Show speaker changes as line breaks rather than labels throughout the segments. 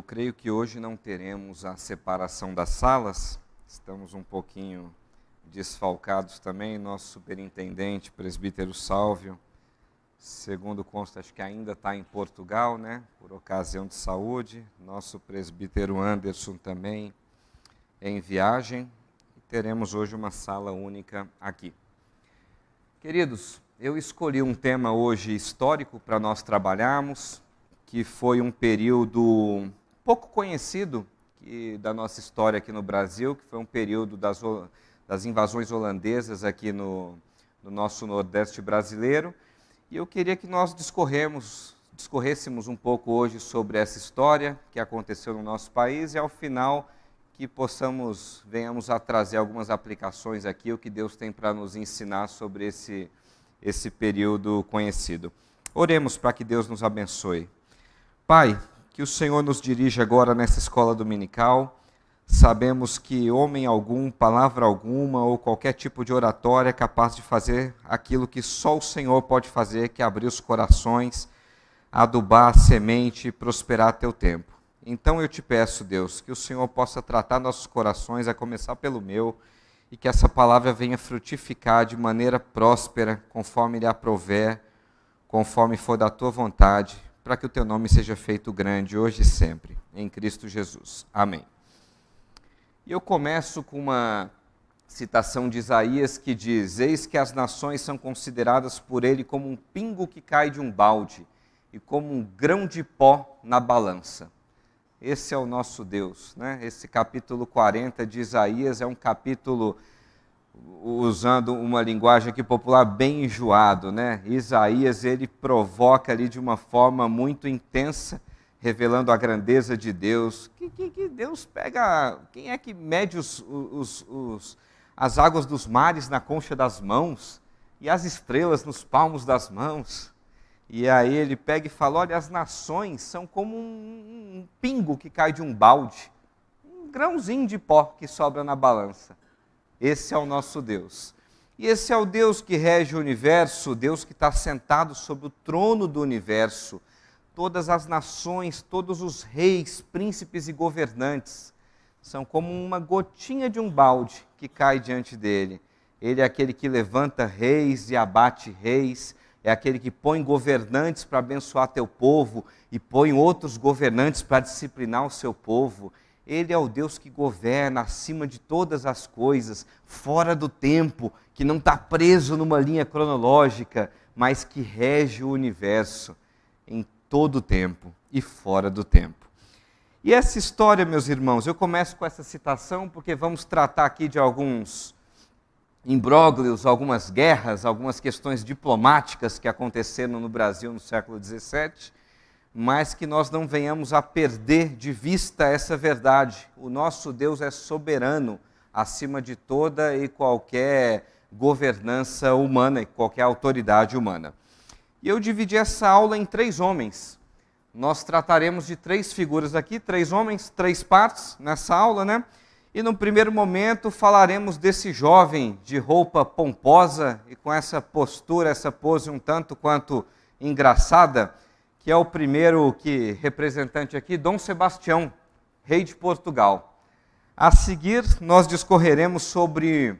creio que hoje não teremos a separação das salas, estamos um pouquinho desfalcados também. Nosso superintendente, presbítero Sálvio, segundo consta, acho que ainda está em Portugal, né, por ocasião de saúde. Nosso presbítero Anderson também em viagem. E teremos hoje uma sala única aqui. Queridos, eu escolhi um tema hoje histórico para nós trabalharmos, que foi um período pouco conhecido da nossa história aqui no Brasil, que foi um período das invasões holandesas aqui no nosso Nordeste brasileiro. E eu queria que nós discorrêssemos um pouco hoje sobre essa história que aconteceu no nosso país e, ao final, que venhamos a trazer algumas aplicações aqui, o que Deus tem para nos ensinar sobre esse período conhecido. Oremos para que Deus nos abençoe. Pai, que o Senhor nos dirija agora nessa escola dominical. Sabemos que homem algum, palavra alguma ou qualquer tipo de oratória é capaz de fazer aquilo que só o Senhor pode fazer, que é abrir os corações, adubar a semente e prosperar teu tempo. Então eu te peço, Deus, que o Senhor possa tratar nossos corações, a começar pelo meu, e que essa palavra venha frutificar de maneira próspera, conforme lhe aprouver, conforme for da tua vontade, para que o teu nome seja feito grande hoje e sempre, em Cristo Jesus. Amém. E eu começo com uma citação de Isaías que diz: eis que as nações são consideradas por ele como um pingo que cai de um balde e como um grão de pó na balança. Esse é o nosso Deus, né? Esse capítulo 40 de Isaías é um capítulo, usando uma linguagem aqui popular, bem enjoado, né? Isaías, ele provoca ali de uma forma muito intensa, revelando a grandeza de Deus. Que Deus pega... Quem é que mede as águas dos mares na concha das mãos e as estrelas nos palmos das mãos? E aí ele pega e fala, olha, as nações são como um pingo que cai de um balde, um grãozinho de pó que sobra na balança. Esse é o nosso Deus. E esse é o Deus que rege o universo, o Deus que está sentado sobre o trono do universo. Todas as nações, todos os reis, príncipes e governantes são como uma gotinha de um balde que cai diante dele. Ele é aquele que levanta reis e abate reis, é aquele que põe governantes para abençoar teu povo e põe outros governantes para disciplinar o seu povo. Ele é o Deus que governa acima de todas as coisas, fora do tempo, que não está preso numa linha cronológica, mas que rege o universo em todo o tempo e fora do tempo. E essa história, meus irmãos, eu começo com essa citação porque vamos tratar aqui de alguns imbróglios, algumas guerras, algumas questões diplomáticas que aconteceram no Brasil no século XVII, mas que nós não venhamos a perder de vista essa verdade. O nosso Deus é soberano acima de toda e qualquer governança humana e qualquer autoridade humana. E eu dividi essa aula em 3 homens. Nós trataremos de 3 figuras aqui, 3 homens, 3 partes nessa aula, né? E no primeiro momento falaremos desse jovem de roupa pomposa e com essa postura, essa pose um tanto quanto engraçada, que é o primeiro representante aqui, Dom Sebastião, rei de Portugal. A seguir, nós discorreremos sobre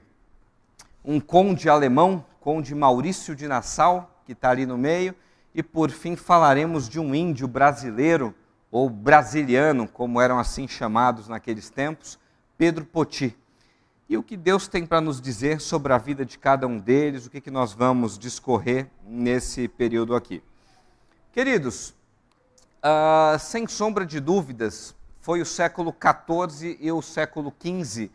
um conde alemão, conde Maurício de Nassau, que está ali no meio, e por fim falaremos de um índio brasileiro, ou brasiliano, como eram assim chamados naqueles tempos, Pedro Poti. E o que Deus tem para nos dizer sobre a vida de cada um deles, o que nós vamos discorrer nesse período aqui. Queridos, sem sombra de dúvidas, foi o século XIV e o século XV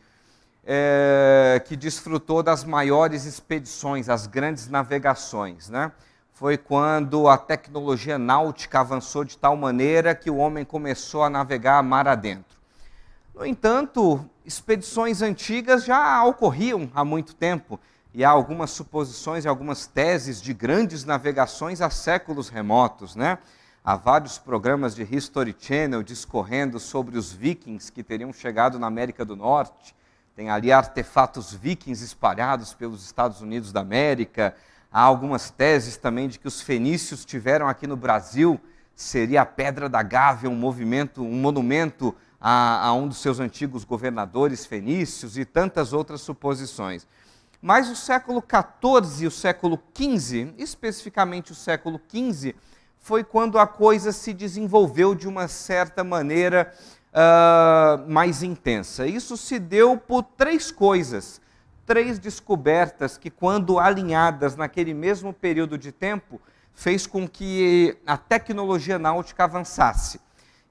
que desfrutou das maiores expedições, as grandes navegações, né? Foi quando a tecnologia náutica avançou de tal maneira que o homem começou a navegar mar adentro. No entanto, expedições antigas já ocorriam há muito tempo, e há algumas suposições e algumas teses de grandes navegações há séculos remotos, né? Há vários programas de History Channel discorrendo sobre os vikings que teriam chegado na América do Norte. Tem ali artefatos vikings espalhados pelos Estados Unidos da América. Há algumas teses também de que os fenícios tiveram aqui no Brasil seria a Pedra da Gávea, um monumento a um dos seus antigos governadores fenícios e tantas outras suposições. Mas o século XIV e o século XV, especificamente o século XV, foi quando a coisa se desenvolveu de uma certa maneira mais intensa. Isso se deu por três coisas, três descobertas que, quando alinhadas naquele mesmo período de tempo, fez com que a tecnologia náutica avançasse.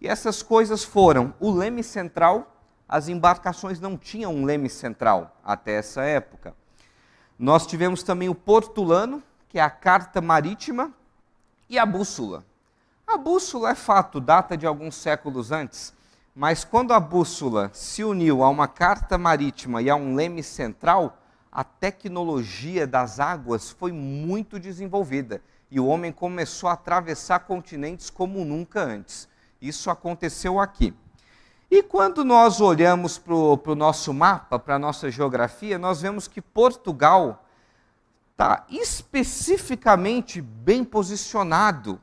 E essas coisas foram o leme central. As embarcações não tinham um leme central até essa época. Nós tivemos também o portulano, que é a carta marítima, e a bússola. A bússola é fato, data de alguns séculos antes, mas quando a bússola se uniu a uma carta marítima e a um leme central, a tecnologia das águas foi muito desenvolvida e o homem começou a atravessar continentes como nunca antes. Isso aconteceu aqui. E quando nós olhamos para o nosso mapa, para a nossa geografia, nós vemos que Portugal está especificamente bem posicionado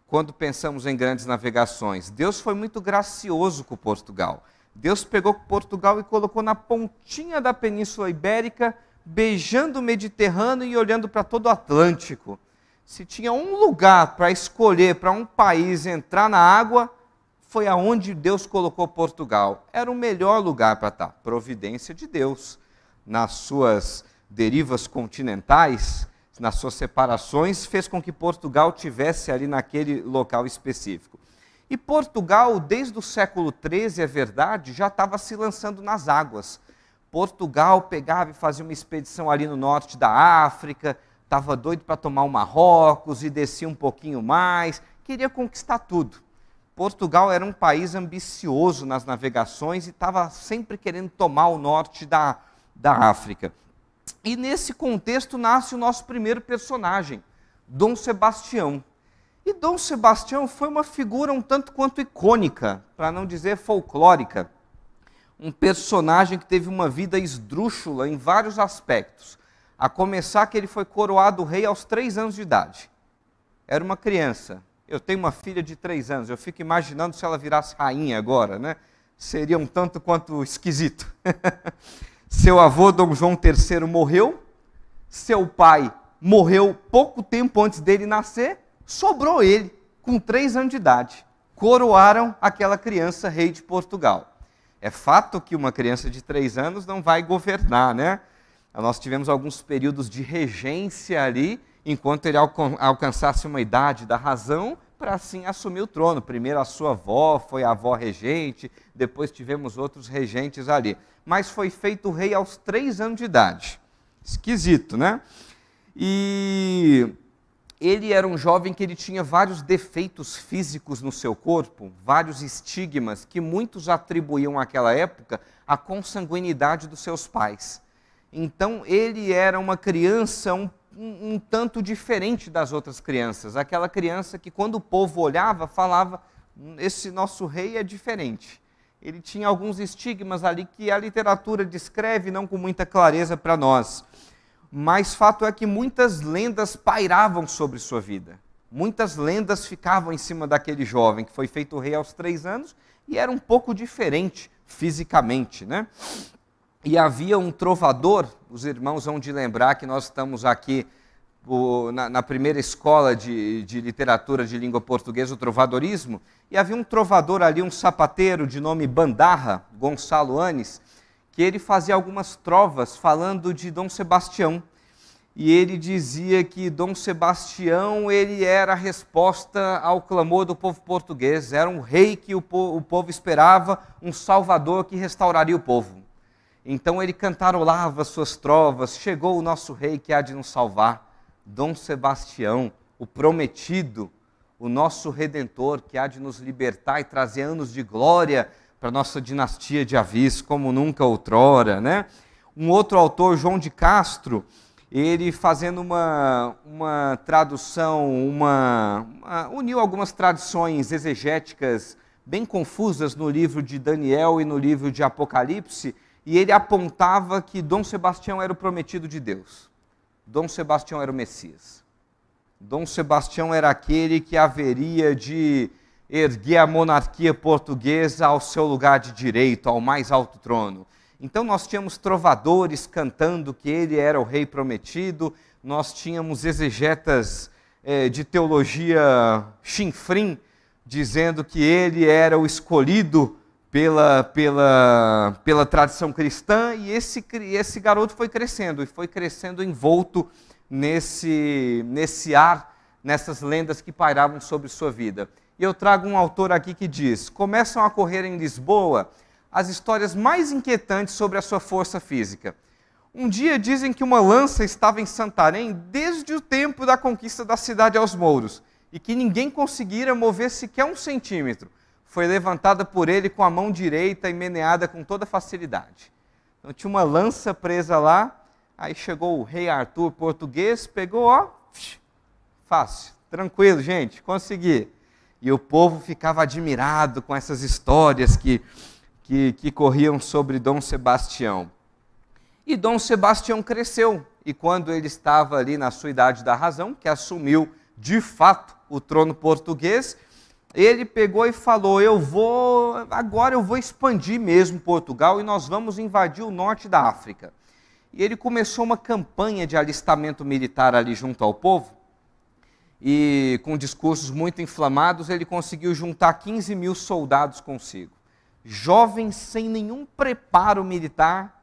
quando pensamos em grandes navegações. Deus foi muito gracioso com Portugal. Deus pegou Portugal e colocou na pontinha da Península Ibérica, beijando o Mediterrâneo e olhando para todo o Atlântico. Se tinha um lugar para escolher para um país entrar na água, foi aonde Deus colocou Portugal. Era o melhor lugar para estar. Providência de Deus. Nas suas derivas continentais, nas suas separações, fez com que Portugal tivesse ali naquele local específico. E Portugal, desde o século XIII, é verdade, já estava se lançando nas águas. Portugal pegava e fazia uma expedição ali no norte da África, estava doido para tomar o Marrocos e descia um pouquinho mais, queria conquistar tudo. Portugal era um país ambicioso nas navegações e estava sempre querendo tomar o norte da África. E nesse contexto nasce o nosso primeiro personagem, Dom Sebastião. E Dom Sebastião foi uma figura um tanto quanto icônica, para não dizer folclórica. Um personagem que teve uma vida esdrúxula em vários aspectos. A começar que ele foi coroado rei aos 3 anos de idade. Era uma criança. Eu tenho uma filha de 3 anos, eu fico imaginando se ela virasse rainha agora, né? Seria um tanto quanto esquisito. Seu avô, Dom João III, morreu, seu pai morreu pouco tempo antes dele nascer, sobrou ele, com 3 anos de idade. Coroaram aquela criança rei de Portugal. É fato que uma criança de 3 anos não vai governar, né? Nós tivemos alguns períodos de regência ali, enquanto ele alcançasse uma idade da razão, para assim assumir o trono. Primeiro a sua avó, foi a avó regente, depois tivemos outros regentes ali. Mas foi feito rei aos 3 anos de idade. Esquisito, né? E ele era um jovem que ele tinha vários defeitos físicos no seu corpo, vários estigmas que muitos atribuíam àquela época à consanguinidade dos seus pais. Então ele era uma criança um tanto diferente das outras crianças. Aquela criança que quando o povo olhava, falava, esse nosso rei é diferente. Ele tinha alguns estigmas ali que a literatura descreve, não com muita clareza para nós. Mas fato é que muitas lendas pairavam sobre sua vida. Muitas lendas ficavam em cima daquele jovem que foi feito rei aos 3 anos e era um pouco diferente fisicamente, né? E havia um trovador, os irmãos vão de lembrar que nós estamos aqui na primeira escola de literatura de língua portuguesa, o trovadorismo, e havia um trovador ali, um sapateiro de nome Bandarra, Gonçalo Anes, que ele fazia algumas trovas falando de Dom Sebastião. E ele dizia que Dom Sebastião ele era a resposta ao clamor do povo português, era um rei que o povo esperava, um salvador que restauraria o povo. Então ele cantarolava suas trovas, chegou o nosso rei que há de nos salvar, Dom Sebastião, o prometido, o nosso Redentor que há de nos libertar e trazer anos de glória para a nossa dinastia de Avis, como nunca outrora, né? Um outro autor, João de Castro, ele fazendo uma tradução, uniu algumas tradições exegéticas bem confusas no livro de Daniel e no livro de Apocalipse, e ele apontava que Dom Sebastião era o prometido de Deus. Dom Sebastião era o Messias. Dom Sebastião era aquele que haveria de erguer a monarquia portuguesa ao seu lugar de direito, ao mais alto trono. Então nós tínhamos trovadores cantando que ele era o rei prometido, nós tínhamos exegetas de teologia chinfrim, dizendo que ele era o escolhido pela tradição cristã, e esse garoto foi crescendo, e foi crescendo envolto nesse ar, nessas lendas que pairavam sobre sua vida. E eu trago um autor aqui que diz: começam a correr em Lisboa as histórias mais inquietantes sobre a sua força física. Um dia dizem que uma lança estava em Santarém desde o tempo da conquista da cidade aos mouros, e que ninguém conseguira mover sequer 1 centímetro. Foi levantada por ele com a mão direita e meneada com toda facilidade. Então tinha uma lança presa lá, aí chegou o rei Arthur português, pegou, ó, fácil, tranquilo, gente, consegui. E o povo ficava admirado com essas histórias que corriam sobre Dom Sebastião. E Dom Sebastião cresceu, e quando ele estava ali na sua idade da razão, que assumiu de fato o trono português, ele pegou e falou: agora eu vou expandir mesmo Portugal e nós vamos invadir o norte da África. E ele começou uma campanha de alistamento militar ali junto ao povo, e com discursos muito inflamados, ele conseguiu juntar 15 mil soldados consigo. Jovens sem nenhum preparo militar,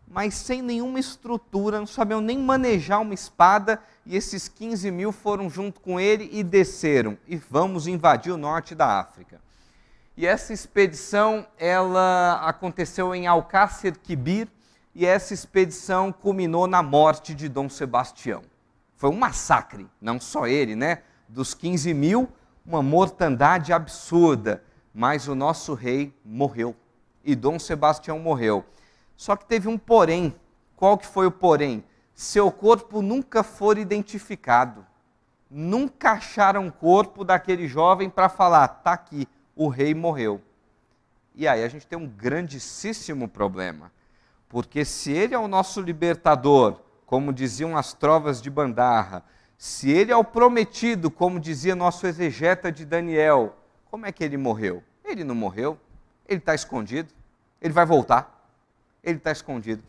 mas sem nenhuma estrutura, não sabiam nem manejar uma espada, e esses 15 mil foram junto com ele e desceram, e vamos invadir o norte da África. E essa expedição, ela aconteceu em Alcácer Quibir, e essa expedição culminou na morte de Dom Sebastião. Foi um massacre, não só ele, né? Dos 15 mil, uma mortandade absurda, mas o nosso rei morreu, e Dom Sebastião morreu. Só que teve um porém. Qual que foi o porém? Seu corpo nunca foi identificado. Nunca acharam o corpo daquele jovem para falar: está aqui, o rei morreu. E aí a gente tem um grandíssimo problema. Porque se ele é o nosso libertador, como diziam as trovas de Bandarra, se ele é o prometido, como dizia nosso exegeta de Daniel, como é que ele morreu? Ele não morreu, ele está escondido, ele vai voltar. Ele está escondido.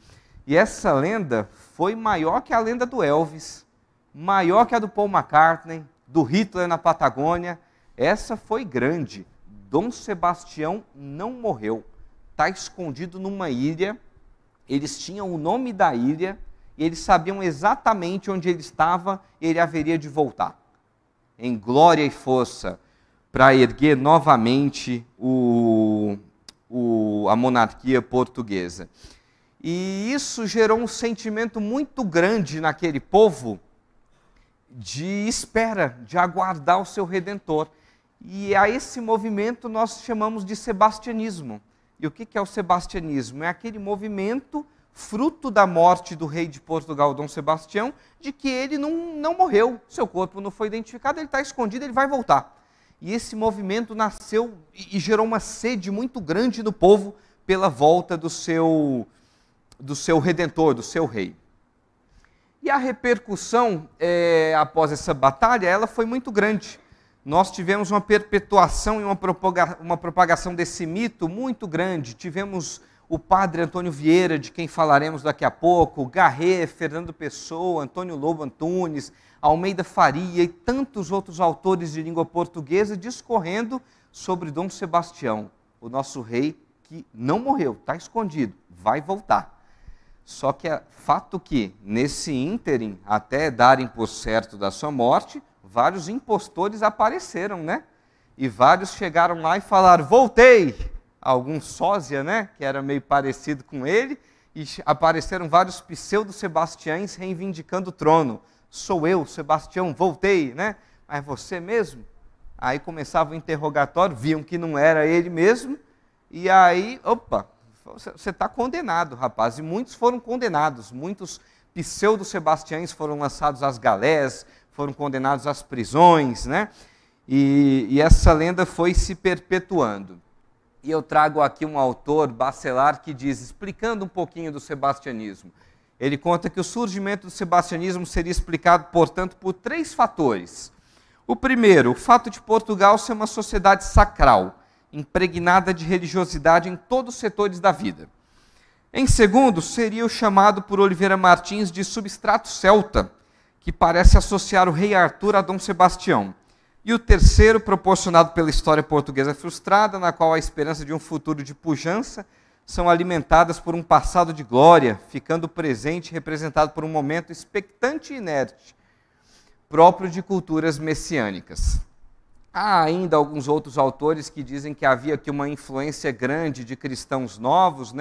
E essa lenda foi maior que a lenda do Elvis, maior que a do Paul McCartney, do Hitler na Patagônia. Essa foi grande. Dom Sebastião não morreu. Está escondido numa ilha. Eles tinham o nome da ilha e eles sabiam exatamente onde ele estava e ele haveria de voltar, em glória e força, para erguer novamente a monarquia portuguesa. E isso gerou um sentimento muito grande naquele povo de espera, de aguardar o seu Redentor. E a esse movimento nós chamamos de sebastianismo. E o que é o sebastianismo? É aquele movimento fruto da morte do rei de Portugal, Dom Sebastião, de que ele não morreu, seu corpo não foi identificado, ele está escondido, ele vai voltar. E esse movimento nasceu e gerou uma sede muito grande no povo pela volta do seu Redentor, do seu rei. E a repercussão após essa batalha, ela foi muito grande. Nós tivemos uma perpetuação e uma propagação desse mito muito grande. Tivemos o padre Antônio Vieira, de quem falaremos daqui a pouco, Garré, Fernando Pessoa, Antônio Lobo Antunes, Almeida Faria e tantos outros autores de língua portuguesa discorrendo sobre Dom Sebastião, o nosso rei que não morreu, está escondido, vai voltar. Só que é fato que, nesse ínterim, até darem por certo da sua morte, vários impostores apareceram, né? E vários chegaram lá e falaram: voltei! Algum sósia, né? Que era meio parecido com ele, e apareceram vários pseudo-sebastiães reivindicando o trono. Sou eu, Sebastião, voltei, né? Mas você mesmo? Aí começava o interrogatório, viam que não era ele mesmo, e aí, opa, você está condenado, rapaz. E muitos foram condenados, muitos pseudo-sebastiães foram lançados às galés, foram condenados às prisões, né? E essa lenda foi se perpetuando. E eu trago aqui um autor, Bachelard, que diz, explicando um pouquinho do sebastianismo: Ele conta que o surgimento do sebastianismo seria explicado, portanto, por 3 fatores. O primeiro, o fato de Portugal ser uma sociedade sacral, impregnada de religiosidade em todos os setores da vida. Em segundo, seria o chamado por Oliveira Martins de substrato celta, que parece associar o rei Arthur a Dom Sebastião. E o terceiro, proporcionado pela história portuguesa frustrada, na qual a esperança de um futuro de pujança são alimentadas por um passado de glória, ficando presente representado por um momento expectante e inerte, próprio de culturas messiânicas. Há ainda alguns outros autores que dizem que havia aqui uma influência grande de cristãos novos,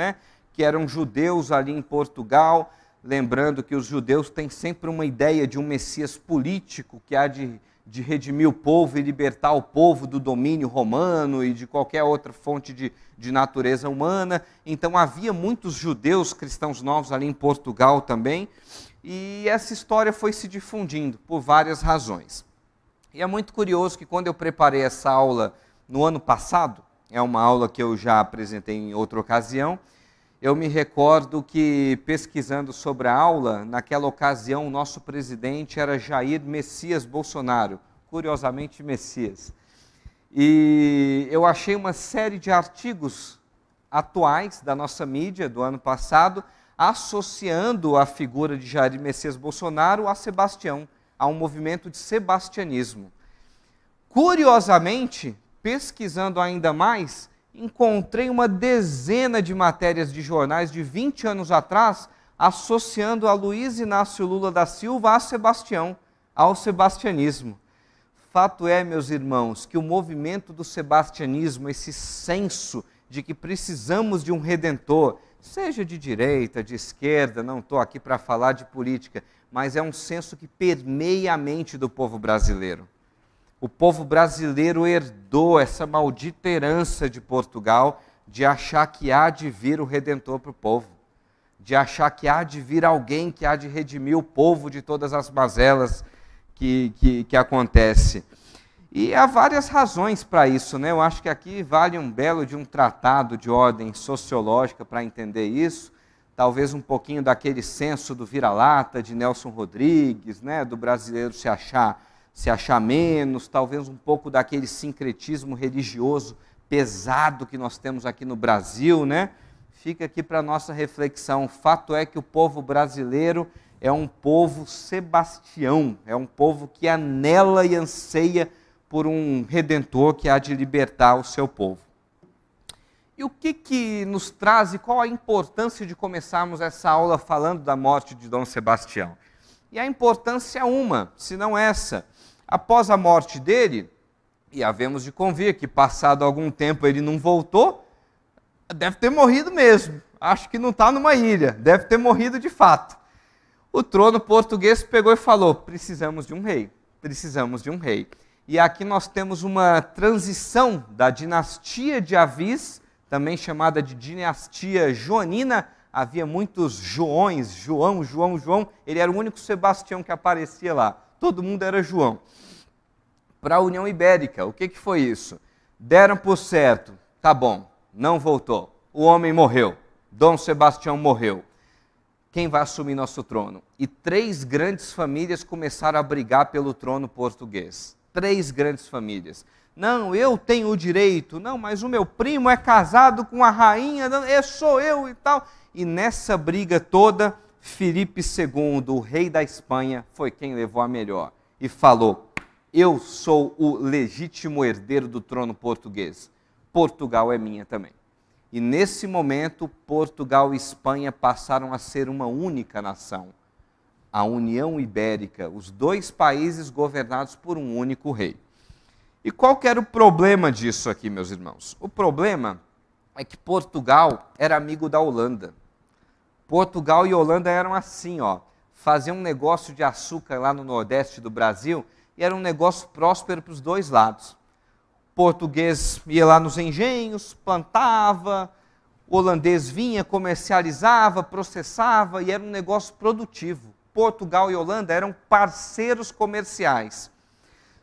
que eram judeus ali em Portugal, lembrando que os judeus têm sempre uma ideia de um Messias político que há de redimir o povo e libertar o povo do domínio romano e de qualquer outra fonte de natureza humana. Então havia muitos judeus cristãos novos ali em Portugal também, e essa história foi se difundindo por várias razões. E é muito curioso que quando eu preparei essa aula no ano passado, é uma aula que eu já apresentei em outra ocasião, eu me recordo que, pesquisando sobre a aula, naquela ocasião o nosso presidente era Jair Messias Bolsonaro, curiosamente Messias. E eu achei uma série de artigos atuais da nossa mídia do ano passado, associando a figura de Jair Messias Bolsonaro a Sebastião, a um movimento de sebastianismo. Curiosamente, pesquisando ainda mais, encontrei uma dezena de matérias de jornais de 20 anos atrás, associando a Luiz Inácio Lula da Silva a Sebastião, ao sebastianismo. Fato é, meus irmãos, que o movimento do sebastianismo, esse senso de que precisamos de um redentor, seja de direita, de esquerda, não estou aqui para falar de política, mas é um senso que permeia a mente do povo brasileiro. O povo brasileiro herdou essa maldita herança de Portugal de achar que há de vir o Redentor para o povo, de achar que há de vir alguém que há de redimir o povo de todas as mazelas que acontece. E há várias razões para isso, Eu acho que aqui vale um belo de um tratado de ordem sociológica para entender isso, talvez um pouquinho daquele senso do vira-lata de Nelson Rodrigues, do brasileiro se achar menos, talvez um pouco daquele sincretismo religioso pesado que nós temos aqui no Brasil, Fica aqui para a nossa reflexão. O fato é que o povo brasileiro é um povo sebastião, é um povo que anela e anseia por um redentor que há de libertar o seu povo. E o que nos traz e qual a importância de começarmos essa aula falando da morte de Dom Sebastião? E a importância é uma, se não essa. Após a morte dele, e havemos de convir que passado algum tempo ele não voltou, deve ter morrido mesmo. Acho que não está numa ilha, deve ter morrido de fato. O trono português pegou e falou, precisamos de um rei, precisamos de um rei. E aqui nós temos uma transição da dinastia de Avis, também chamada de dinastia joanina. Havia muitos Joões, João, ele era o único Sebastião que aparecia lá. Todo mundo era João. Para a União Ibérica, o que foi isso? Deram por certo, tá bom, não voltou. O homem morreu, Dom Sebastião morreu. Quem vai assumir nosso trono? E 3 grandes famílias começaram a brigar pelo trono português. 3 grandes famílias. Não, eu tenho o direito. Não, mas o meu primo é casado com a rainha, sou eu e tal. E nessa briga toda, Filipe II, o rei da Espanha, foi quem levou a melhor. E falou, eu sou o legítimo herdeiro do trono português. Portugal é minha também. E nesse momento, Portugal e Espanha passaram a ser uma única nação. A União Ibérica, os 2 países governados por um único rei. E qual que era o problema disso aqui, meus irmãos? O problema é que Portugal era amigo da Holanda. Portugal e Holanda eram assim, faziam um negócio de açúcar lá no nordeste do Brasil e era um negócio próspero para os 2 lados. O português ia lá nos engenhos, plantava, o holandês vinha, comercializava, processava e era um negócio produtivo. Portugal e Holanda eram parceiros comerciais.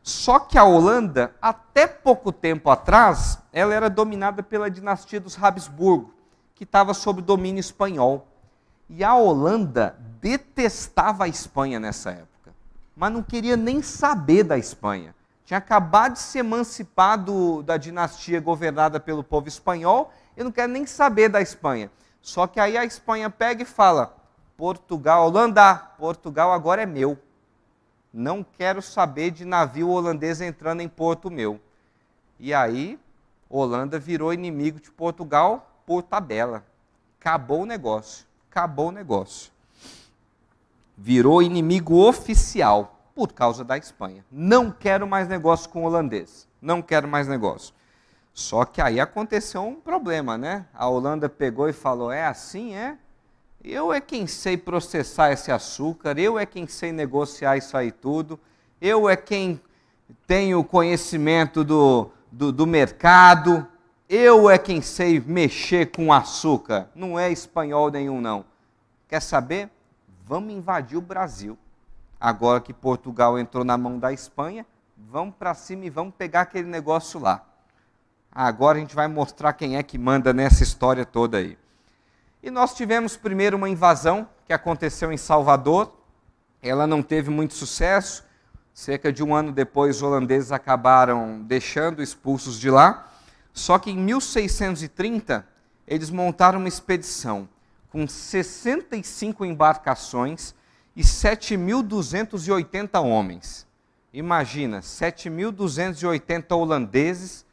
Só que a Holanda, até pouco tempo atrás, ela era dominada pela dinastia dos Habsburgo, que estava sob domínio espanhol. E a Holanda detestava a Espanha nessa época, mas não queria nem saber da Espanha. Tinha acabado de se emancipar da dinastia governada pelo povo espanhol, e não quer nem saber da Espanha. Só que aí a Espanha pega e fala, Portugal, Holanda, Portugal agora é meu. Não quero saber de navio holandês entrando em porto meu. E aí, Holanda virou inimigo de Portugal por tabela. Acabou o negócio, acabou o negócio. Virou inimigo oficial por causa da Espanha. Não quero mais negócio com o holandês, não quero mais negócio. Só que aí aconteceu um problema, né? A Holanda pegou e falou, é assim, é? Eu é quem sei processar esse açúcar, eu é quem sei negociar isso aí tudo, eu é quem tenho conhecimento do mercado, eu é quem sei mexer com açúcar, não é espanhol nenhum não. Quer saber? Vamos invadir o Brasil. Agora que Portugal entrou na mão da Espanha, vamos para cima e vamos pegar aquele negócio lá. Agora a gente vai mostrar quem é que manda nessa história toda aí. E nós tivemos primeiro uma invasão que aconteceu em Salvador. Ela não teve muito sucesso. Cerca de um ano depois, os holandeses acabaram deixando expulsos de lá. Só que em 1630, eles montaram uma expedição com 65 embarcações e 7.280 homens. Imagina, 7.280 holandeses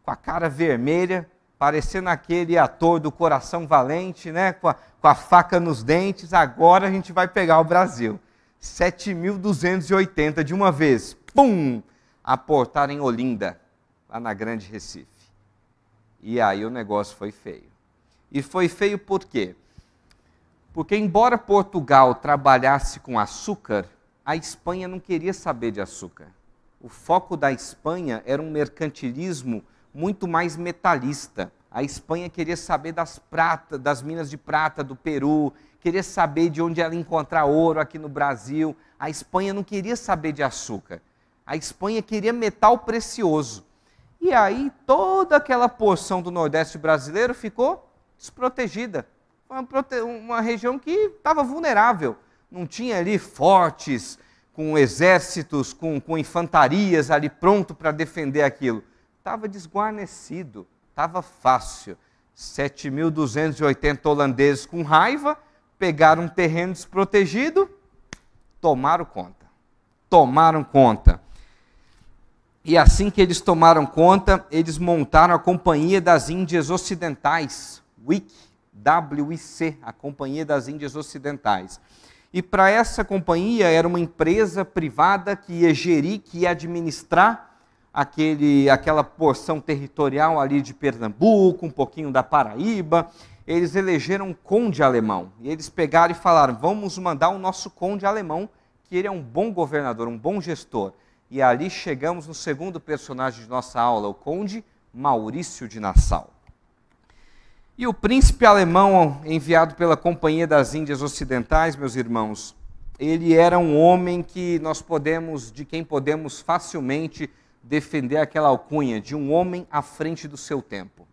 com a cara vermelha, parecendo aquele ator do Coração Valente, né? com a faca nos dentes. Agora a gente vai pegar o Brasil. 7.280 de uma vez. Pum! Aportaram em Olinda, lá na Grande Recife. E aí o negócio foi feio. E foi feio por quê? Porque embora Portugal trabalhasse com açúcar, a Espanha não queria saber de açúcar. O foco da Espanha era um mercantilismo muito mais metalista. A Espanha queria saber das minas de prata do Peru, queria saber de onde ela encontrar ouro aqui no Brasil. A Espanha não queria saber de açúcar. A Espanha queria metal precioso. E aí toda aquela porção do Nordeste brasileiro ficou desprotegida. Uma região que estava vulnerável. Não tinha ali fortes, com exércitos, com infantarias ali pronto para defender aquilo. Estava desguarnecido, estava fácil. 7.280 holandeses com raiva, pegaram um terreno desprotegido, tomaram conta. Tomaram conta. E assim que eles tomaram conta, eles montaram a Companhia das Índias Ocidentais, WIC, a Companhia das Índias Ocidentais. E para essa companhia era uma empresa privada que ia gerir, que ia administrar aquela porção territorial ali de Pernambuco, um pouquinho da Paraíba. Eles elegeram um conde alemão. E eles pegaram e falaram, vamos mandar o nosso conde alemão, que ele é um bom governador, um bom gestor. E ali chegamos no segundo personagem de nossa aula, o conde Maurício de Nassau. E o príncipe alemão enviado pela Companhia das Índias Ocidentais, meus irmãos, ele era um homem de quem podemos facilmente defender aquela alcunha de um homem à frente do seu tempo.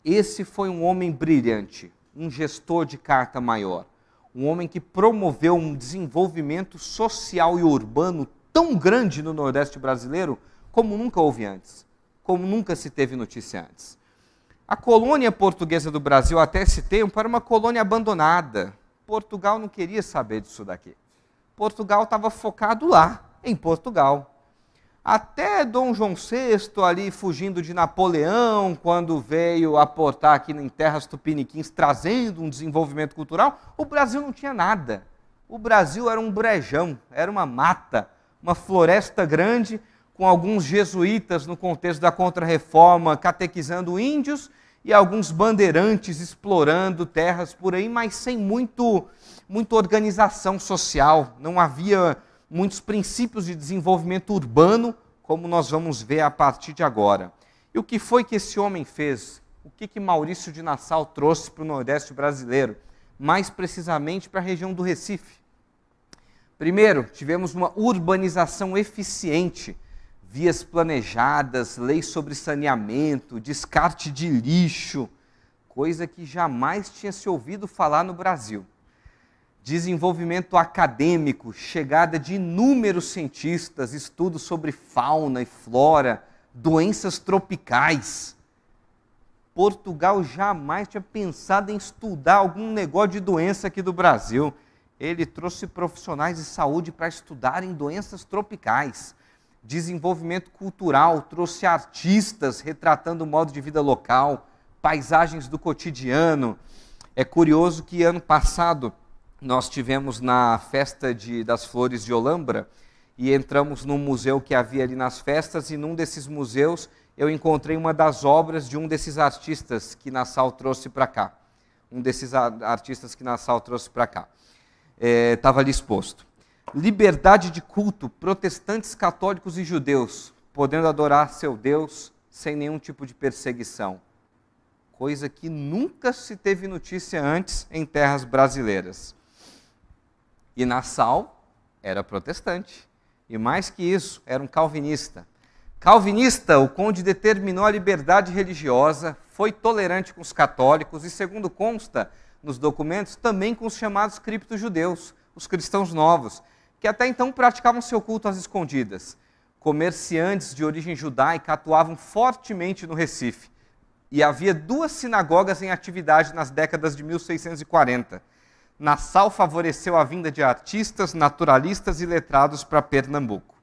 Esse foi um homem brilhante, um gestor de carta maior, um homem que promoveu um desenvolvimento social e urbano tão grande no Nordeste brasileiro como nunca houve antes, como nunca se teve notícia antes. A colônia portuguesa do Brasil até esse tempo era uma colônia abandonada. Portugal não queria saber disso daqui. Portugal estava focado lá, em Portugal. Até Dom João VI, ali fugindo de Napoleão, quando veio aportar aqui em terras tupiniquins, trazendo um desenvolvimento cultural, o Brasil não tinha nada. O Brasil era um brejão, era uma mata, uma floresta grande, com alguns jesuítas no contexto da Contra-Reforma catequizando índios e alguns bandeirantes explorando terras por aí, mas sem muita organização social. Não havia muitos princípios de desenvolvimento urbano, como nós vamos ver a partir de agora. E o que foi que esse homem fez? O que Maurício de Nassau trouxe para o Nordeste brasileiro? Mais precisamente para a região do Recife. Primeiro, tivemos uma urbanização eficiente, vias planejadas, leis sobre saneamento, descarte de lixo, coisa que jamais tinha se ouvido falar no Brasil. desenvolvimento acadêmico, chegada de inúmeros cientistas, estudos sobre fauna e flora, doenças tropicais. Portugal jamais tinha pensado em estudar algum negócio de doença aqui do Brasil. Ele trouxe profissionais de saúde para estudarem doenças tropicais. Desenvolvimento cultural, trouxe artistas retratando o modo de vida local, paisagens do cotidiano. É curioso que ano passado nós tivemos na festa das Flores de Olambra e entramos num museu que havia ali nas festas, e num desses museus eu encontrei uma das obras de um desses artistas que Nassau trouxe para cá. Estava ali exposto. Liberdade de culto, protestantes, católicos e judeus, podendo adorar seu Deus sem nenhum tipo de perseguição. Coisa que nunca se teve notícia antes em terras brasileiras. E Nassau era protestante. E mais que isso, era um calvinista. Calvinista, o conde determinou a liberdade religiosa, foi tolerante com os católicos e, segundo consta nos documentos, também com os chamados cripto-judeus, os cristãos novos, que até então praticavam seu culto às escondidas. Comerciantes de origem judaica atuavam fortemente no Recife. E havia 2 sinagogas em atividade nas décadas de 1640. Nassau favoreceu a vinda de artistas, naturalistas e letrados para Pernambuco.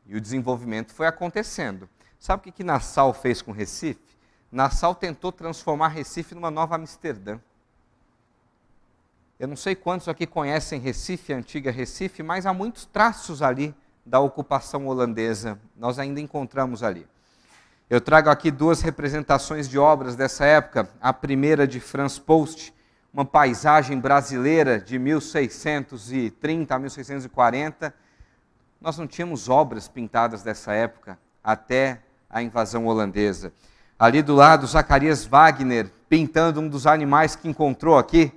E o desenvolvimento foi acontecendo. Sabe o que Nassau fez com Recife? Nassau tentou transformar Recife numa nova Amsterdã. Eu não sei quantos aqui conhecem Recife, a antiga Recife, mas há muitos traços ali da ocupação holandesa. Nós ainda encontramos ali. Eu trago aqui 2 representações de obras dessa época. A primeira de Franz Post, uma paisagem brasileira de 1630 a 1640. Nós não tínhamos obras pintadas dessa época até a invasão holandesa. Ali do lado, Zacarias Wagner pintando um dos animais que encontrou aqui.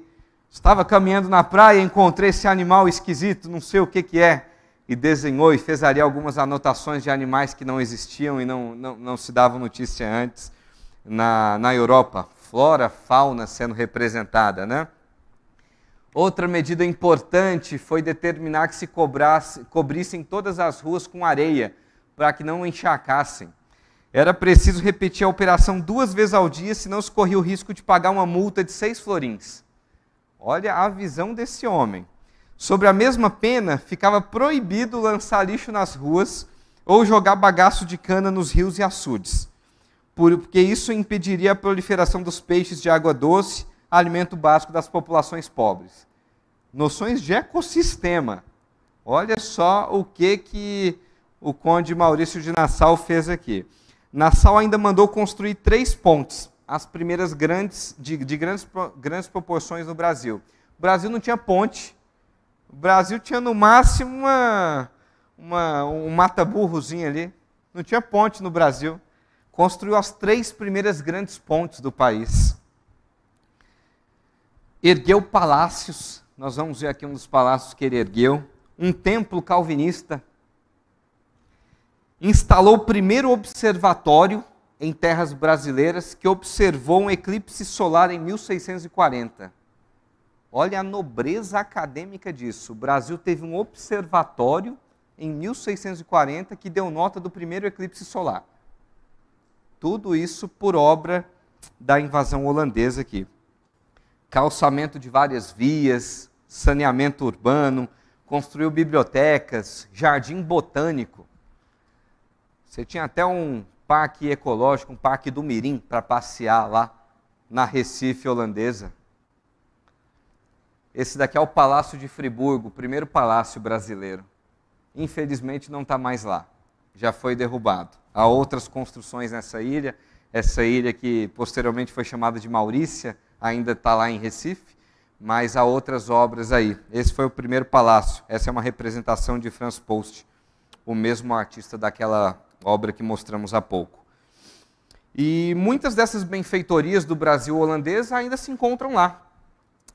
Estava caminhando na praia, encontrei esse animal esquisito, não sei o que é, e desenhou e fez ali algumas anotações de animais que não existiam e não se davam notícia antes na Europa. Flora, fauna sendo representada, né? Outra medida importante foi determinar que se cobrissem todas as ruas com areia, para que não encharcassem. Era preciso repetir a operação 2 vezes ao dia, senão se corria o risco de pagar uma multa de 6 florins. Olha a visão desse homem. Sobre a mesma pena, ficava proibido lançar lixo nas ruas ou jogar bagaço de cana nos rios e açudes, porque isso impediria a proliferação dos peixes de água doce, alimento básico das populações pobres. Noções de ecossistema. Olha só o que o conde Maurício de Nassau fez aqui. Nassau ainda mandou construir 3 pontes, as primeiras grandes proporções no Brasil. O Brasil não tinha ponte. O Brasil tinha no máximo um mata-burrozinho ali. Não tinha ponte no Brasil. Construiu as 3 primeiras grandes pontes do país. Ergueu palácios. Nós vamos ver aqui um dos palácios que ele ergueu. Um templo calvinista. Instalou o primeiro observatório em terras brasileiras, que observou um eclipse solar em 1640. Olha a nobreza acadêmica disso. O Brasil teve um observatório em 1640 que deu nota do primeiro eclipse solar. Tudo isso por obra da invasão holandesa aqui. Calçamento de várias vias, saneamento urbano, construiu bibliotecas, jardim botânico. Você tinha até um parque ecológico, um parque do Mirim, para passear lá na Recife holandesa. Esse daqui é o Palácio de Friburgo, o primeiro palácio brasileiro. Infelizmente não está mais lá, já foi derrubado. Há outras construções nessa ilha, essa ilha que posteriormente foi chamada de Maurícia, ainda está lá em Recife, mas há outras obras aí. Esse foi o primeiro palácio, essa é uma representação de Franz Post, o mesmo artista daquela obra que mostramos há pouco. E muitas dessas benfeitorias do Brasil holandês ainda se encontram lá.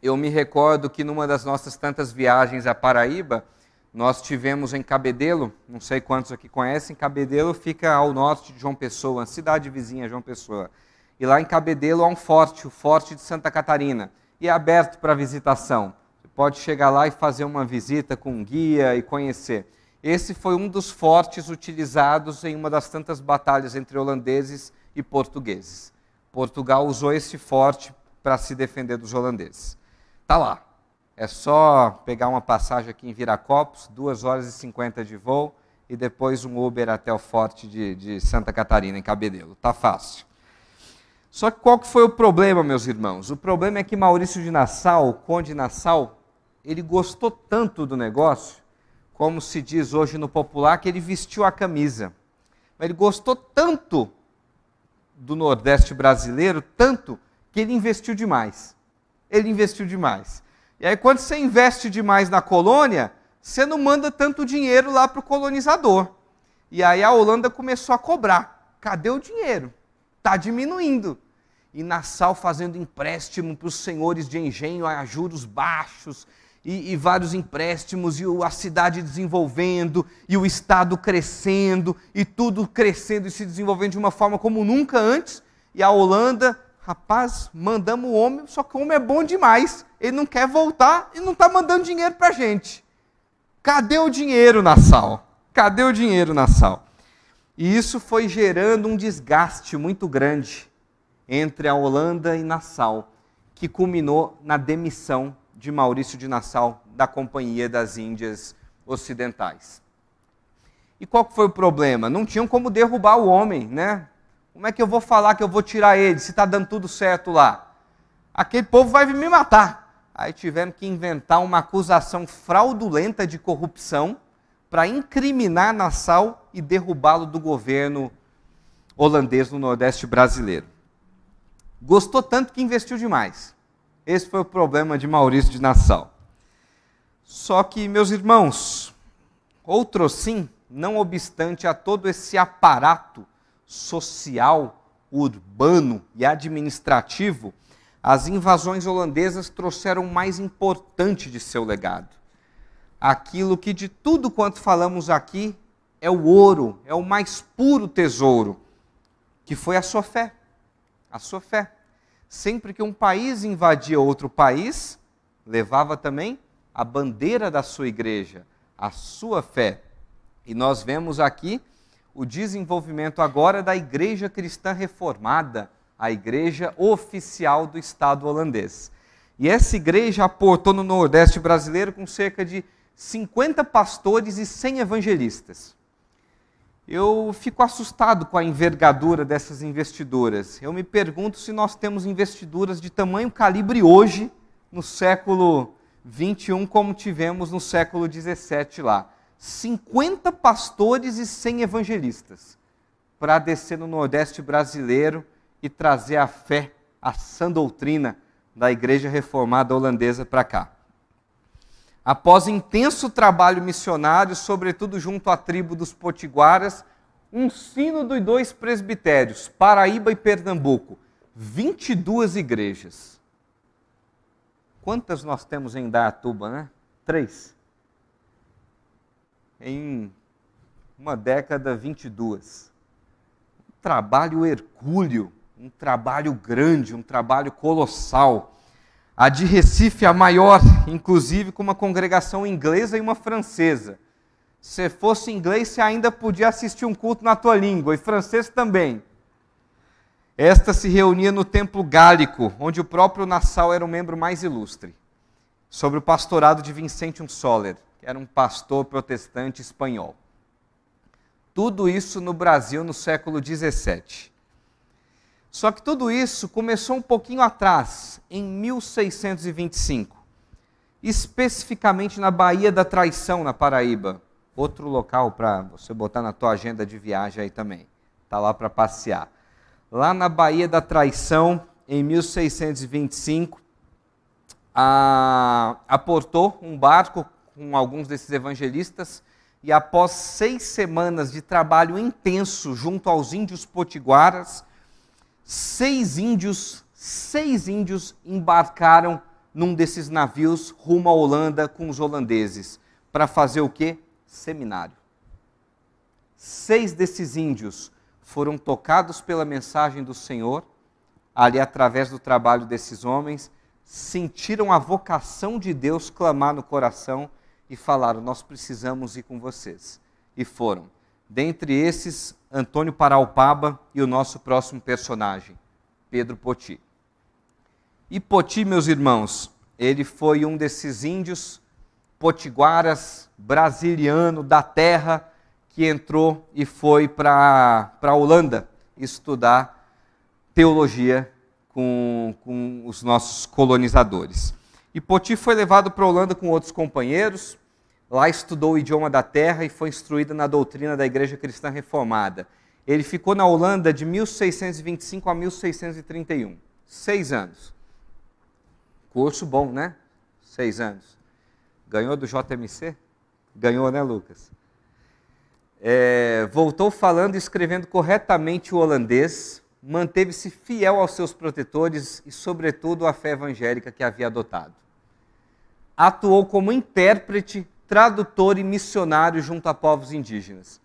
Eu me recordo que numa das nossas tantas viagens à Paraíba, nós tivemos em Cabedelo, não sei quantos aqui conhecem, Cabedelo fica ao norte de João Pessoa, uma cidade vizinha de João Pessoa. E lá em Cabedelo há um forte, o Forte de Santa Catarina. e é aberto para visitação. Você pode chegar lá e fazer uma visita com um guia e conhecer. Esse foi um dos fortes utilizados em uma das tantas batalhas entre holandeses e portugueses. Portugal usou esse forte para se defender dos holandeses. Está lá. É só pegar uma passagem aqui em Viracopos, 2 horas e 50 de voo, e depois um Uber até o forte de Santa Catarina, em Cabedelo. Está fácil. Só que qual que foi o problema, meus irmãos? O problema é que Maurício de Nassau, o conde de Nassau, ele gostou tanto do negócio, como se diz hoje no popular, que ele vestiu a camisa. Ele gostou tanto do Nordeste brasileiro, tanto que ele investiu demais. Ele investiu demais. E aí, quando você investe demais na colônia, você não manda tanto dinheiro lá para o colonizador. E aí a Holanda começou a cobrar. Cadê o dinheiro? Está diminuindo. E Nassau fazendo empréstimo para os senhores de engenho a juros baixos, e vários empréstimos, e a cidade desenvolvendo, e o Estado crescendo, e tudo crescendo e se desenvolvendo de uma forma como nunca antes. E a Holanda, rapaz, mandamos o homem, só que o homem é bom demais. Ele não quer voltar e não está mandando dinheiro para a gente. Cadê o dinheiro, Nassau? Cadê o dinheiro, Nassau? E isso foi gerando um desgaste muito grande entre a Holanda e Nassau, que culminou na demissão de Maurício de Nassau da Companhia das Índias Ocidentais. E qual que foi o problema? Não tinham como derrubar o homem, né? Como é que eu vou falar que eu vou tirar ele, se está dando tudo certo lá? Aquele povo vai me matar. Aí tiveram que inventar uma acusação fraudulenta de corrupção para incriminar Nassau e derrubá-lo do governo holandês no Nordeste brasileiro. Gostou tanto que investiu demais. Esse foi o problema de Maurício de Nassau. Só que, meus irmãos, outrossim, não obstante a todo esse aparato social, urbano e administrativo, as invasões holandesas trouxeram o mais importante de seu legado. Aquilo que de tudo quanto falamos aqui é o ouro, é o mais puro tesouro, que foi a sua fé. A sua fé. Sempre que um país invadia outro país, levava também a bandeira da sua igreja, a sua fé. E nós vemos aqui o desenvolvimento agora da Igreja Cristã Reformada, a igreja oficial do Estado holandês. E essa igreja aportou no Nordeste brasileiro com cerca de 50 pastores e 100 evangelistas. Eu fico assustado com a envergadura dessas investiduras. Eu me pergunto se nós temos investiduras de tamanho calibre hoje, no século XXI, como tivemos no século XVII lá. 50 pastores e 100 evangelistas para descer no Nordeste brasileiro e trazer a fé, a sã doutrina da Igreja Reformada Holandesa para cá. Após intenso trabalho missionário, sobretudo junto à tribo dos potiguaras, um sínodo e 2 presbitérios, Paraíba e Pernambuco, 22 igrejas. Quantas nós temos em Indaiatuba, né? 3. Em uma década, 22. Um trabalho hercúleo, um trabalho grande, um trabalho colossal. A de Recife, a maior, inclusive com uma congregação inglesa e uma francesa. Se fosse inglês, você ainda podia assistir um culto na tua língua, e francês também. Esta se reunia no Templo Gálico, onde o próprio Nassau era o membro mais ilustre, sob o pastorado de Vicentium Soler, que era um pastor protestante espanhol. Tudo isso no Brasil no século XVII. Só que tudo isso começou um pouquinho atrás, em 1625, especificamente na Baía da Traição, na Paraíba. Outro local para você botar na tua agenda de viagem aí também. Está lá para passear. Lá na Baía da Traição, em 1625, aportou um barco com alguns desses evangelistas e após 6 semanas de trabalho intenso junto aos índios potiguaras, 6 índios embarcaram num desses navios rumo à Holanda com os holandeses. Para fazer o quê? Seminário. 6 desses índios foram tocados pela mensagem do Senhor, ali através do trabalho desses homens. sentiram a vocação de Deus clamar no coração e falaram: nós precisamos ir com vocês. E foram. Dentre esses, Antônio Paraupaba e o nosso próximo personagem, Pedro Poti. E Poti, meus irmãos, ele foi um desses índios potiguaras, brasiliano da terra, que entrou e foi para a Holanda estudar teologia com os nossos colonizadores. E Poti foi levado para a Holanda com outros companheiros, lá estudou o idioma da terra e foi instruído na doutrina da Igreja Cristã Reformada. Ele ficou na Holanda de 1625 a 1631, 6 anos. Curso bom, né? 6 anos. Ganhou do JMC? Ganhou, né, Lucas? Voltou falando e escrevendo corretamente o holandês, manteve-se fiel aos seus protetores e, sobretudo, à fé evangélica que havia adotado. Atuou como intérprete, tradutor e missionário junto a povos indígenas.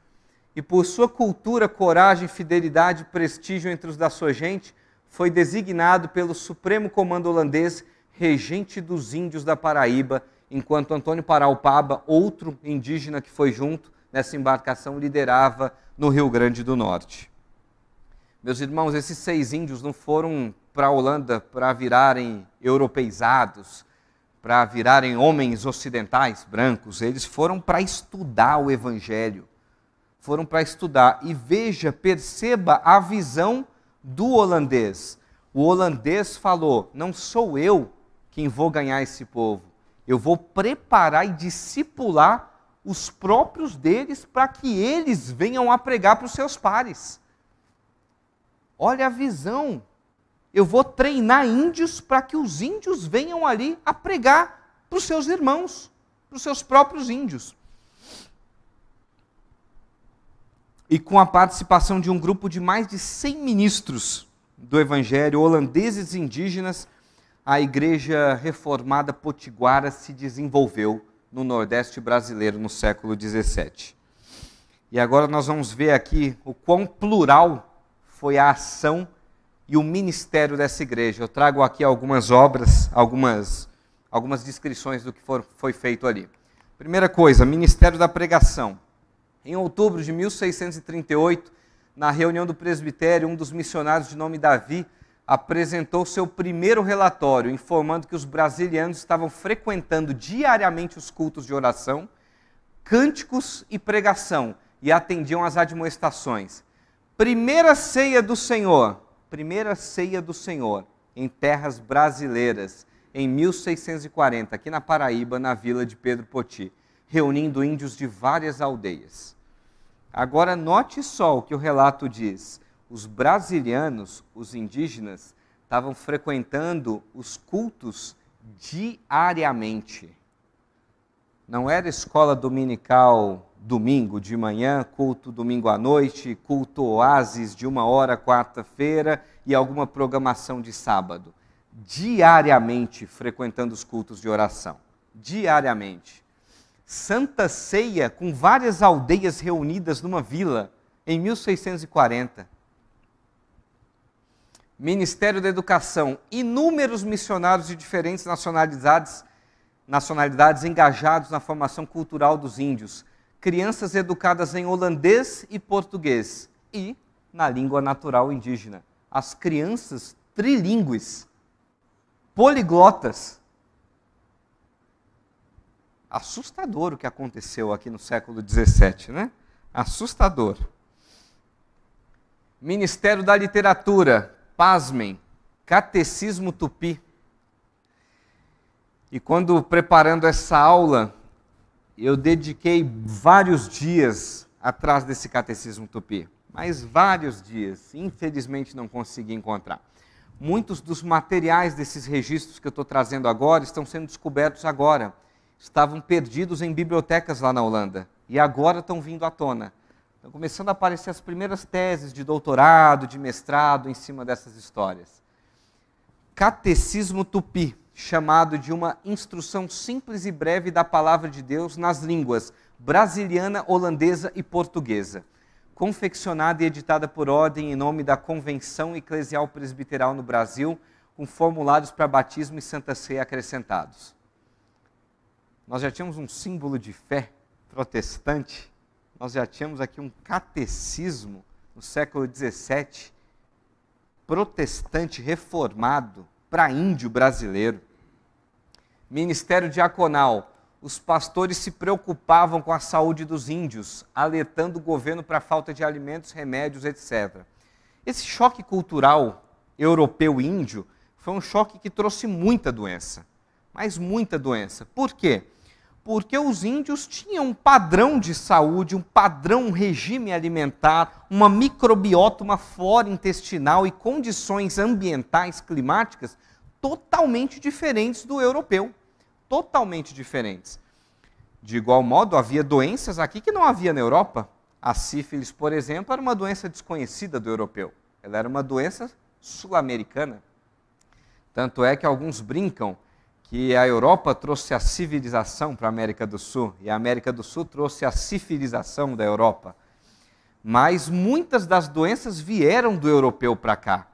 E por sua cultura, coragem, fidelidade e prestígio entre os da sua gente, foi designado pelo Supremo Comando Holandês regente dos índios da Paraíba, enquanto Antônio Paraupaba, outro indígena que foi junto nessa embarcação, liderava no Rio Grande do Norte. Meus irmãos, esses 6 índios não foram para a Holanda para virarem europeizados, para virarem homens ocidentais, brancos. Eles foram para estudar o Evangelho. Foram para estudar. E veja, perceba a visão do holandês. O holandês falou: não sou eu quem vou ganhar esse povo. Eu vou preparar e discipular os próprios deles para que eles venham a pregar para os seus pares. Olha a visão. Eu vou treinar índios para que os índios venham ali a pregar para os seus irmãos, para os seus próprios índios. E com a participação de um grupo de mais de 100 ministros do Evangelho, holandeses e indígenas, a Igreja Reformada Potiguara se desenvolveu no Nordeste brasileiro no século XVII. E agora nós vamos ver aqui o quão plural foi a ação e o ministério dessa igreja. Eu trago aqui algumas obras, algumas descrições do que foi feito ali. Primeira coisa, Ministério da Pregação. Em outubro de 1638, na reunião do presbitério, um dos missionários de nome Davi apresentou seu primeiro relatório, informando que os brasilianos estavam frequentando diariamente os cultos de oração, cânticos e pregação, e atendiam às admoestações. Primeira ceia do Senhor em terras brasileiras, em 1640, aqui na Paraíba, na vila de Pedro Poti, reunindo índios de várias aldeias. Agora note só o que o relato diz. Os brasilianos, os indígenas, estavam frequentando os cultos diariamente. Não era escola dominical domingo de manhã, culto domingo à noite, culto oásis de 1 hora quarta-feira e alguma programação de sábado. Diariamente frequentando os cultos de oração. Diariamente. Santa Ceia com várias aldeias reunidas numa vila em 1640. Ministério da Educação, inúmeros missionários de diferentes nacionalidades engajados na formação cultural dos índios, crianças educadas em holandês e português e na língua natural indígena. As crianças trilíngues, poliglotas. Assustador o que aconteceu aqui no século XVII, né? Assustador. Ministério da Literatura, pasmem, Catecismo Tupi. E quando preparando essa aula, eu dediquei vários dias atrás desse Catecismo Tupi. Mas vários dias, infelizmente não consegui encontrar. Muitos dos materiais desses registros que eu estou trazendo agora estão sendo descobertos agora. Estavam perdidos em bibliotecas lá na Holanda. E agora estão vindo à tona. Estão começando a aparecer as primeiras teses de doutorado, de mestrado, em cima dessas histórias. Catecismo Tupi, chamado de uma instrução simples e breve da palavra de Deus nas línguas brasiliana, holandesa e portuguesa. Confeccionada e editada por ordem em nome da Convenção Eclesial Presbiteral no Brasil, com formulários para batismo e Santa Ceia acrescentados. Nós já tínhamos um símbolo de fé protestante, nós já tínhamos aqui um catecismo no século XVII, protestante reformado para índio brasileiro. Ministério diaconal, os pastores se preocupavam com a saúde dos índios, alertando o governo para a falta de alimentos, remédios, etc. Esse choque cultural europeu-índio foi um choque que trouxe muita doença, mas muita doença. Por quê? Porque os índios tinham um padrão de saúde, um padrão, um regime alimentar, uma microbiota, uma flora intestinal e condições ambientais, climáticas totalmente diferentes do europeu. Totalmente diferentes. De igual modo, havia doenças aqui que não havia na Europa. A sífilis, por exemplo, era uma doença desconhecida do europeu. Ela era uma doença sul-americana. Tanto é que alguns brincam que a Europa trouxe a civilização para a América do Sul e a América do Sul trouxe a sifilização da Europa. Mas muitas das doenças vieram do europeu para cá.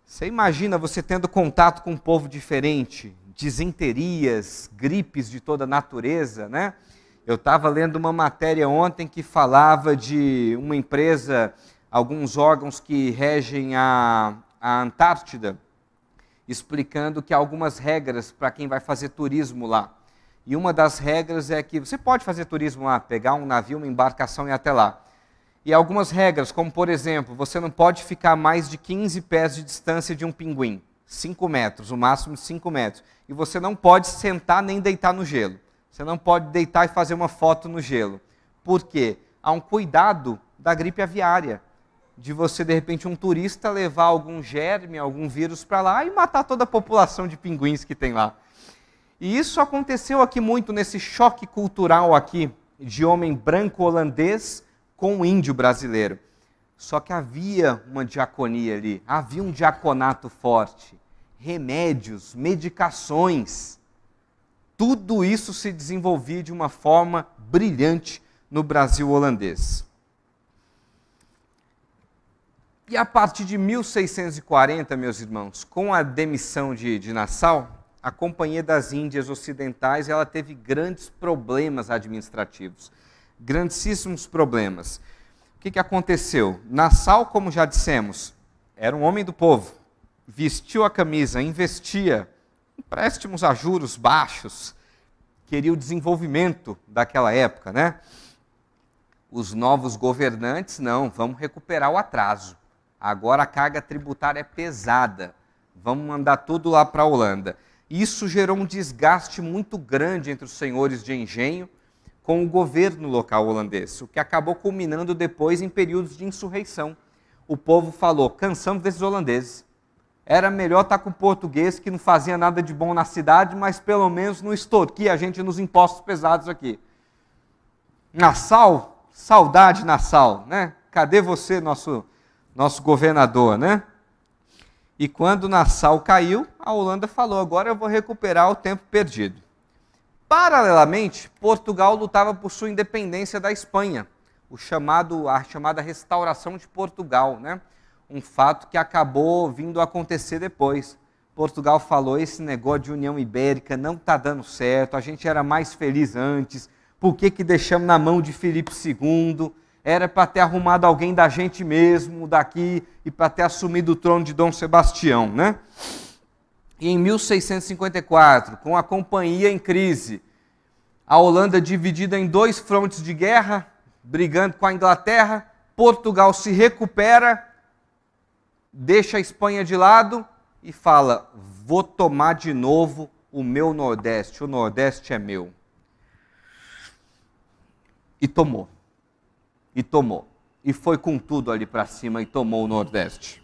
Você imagina você tendo contato com um povo diferente, disenterias, gripes de toda natureza, né? Eu estava lendo uma matéria ontem que falava de uma empresa, alguns órgãos que regem a Antártida, explicando que há algumas regras para quem vai fazer turismo lá. E uma das regras é que você pode fazer turismo lá, pegar um navio, uma embarcação e ir até lá. E algumas regras, como por exemplo, você não pode ficar mais de 15 pés de distância de um pinguim. 5 metros, o máximo de 5 metros. E você não pode sentar nem deitar no gelo. Você não pode deitar e fazer uma foto no gelo. Por quê? Há um cuidado da gripe aviária. De você, de repente, um turista levar algum germe, algum vírus para lá e matar toda a população de pinguins que tem lá. E isso aconteceu aqui muito nesse choque cultural aqui, de homem branco holandês com índio brasileiro. Só que havia uma diaconia ali, havia um diaconato forte, remédios, medicações. Tudo isso se desenvolvia de uma forma brilhante no Brasil holandês. E a partir de 1640, meus irmãos, com a demissão de Nassau, a Companhia das Índias Ocidentais ela teve grandes problemas administrativos, grandíssimos problemas. O que aconteceu? Nassau, como já dissemos, era um homem do povo, vestiu a camisa, investia, empréstimos a juros baixos, queria o desenvolvimento daquela época, né? Os novos governantes, não, vamos recuperar o atraso. Agora a carga tributária é pesada, vamos mandar tudo lá para a Holanda. Isso gerou um desgaste muito grande entre os senhores de engenho com o governo local holandês, o que acabou culminando depois em períodos de insurreição. O povo falou, cansamos desses holandeses. Era melhor estar com o português, que não fazia nada de bom na cidade, mas pelo menos não extorquia a gente nos impostos pesados aqui. Nassau, saudade Nassau, né? Cadê você, nosso governador, né? E quando Nassau caiu, a Holanda falou, agora eu vou recuperar o tempo perdido. Paralelamente, Portugal lutava por sua independência da Espanha, a chamada restauração de Portugal, né? Um fato que acabou vindo a acontecer depois. Portugal falou, esse negócio de União Ibérica não está dando certo, a gente era mais feliz antes, por que deixamos na mão de Filipe II? Era para ter arrumado alguém da gente mesmo, daqui, e para ter assumido o trono de Dom Sebastião, né? E em 1654, com a companhia em crise, a Holanda dividida em 2 frontes de guerra, brigando com a Inglaterra, Portugal se recupera, deixa a Espanha de lado e fala, vou tomar de novo o meu Nordeste, o Nordeste é meu. E tomou. E tomou. E foi com tudo ali para cima e tomou o Nordeste.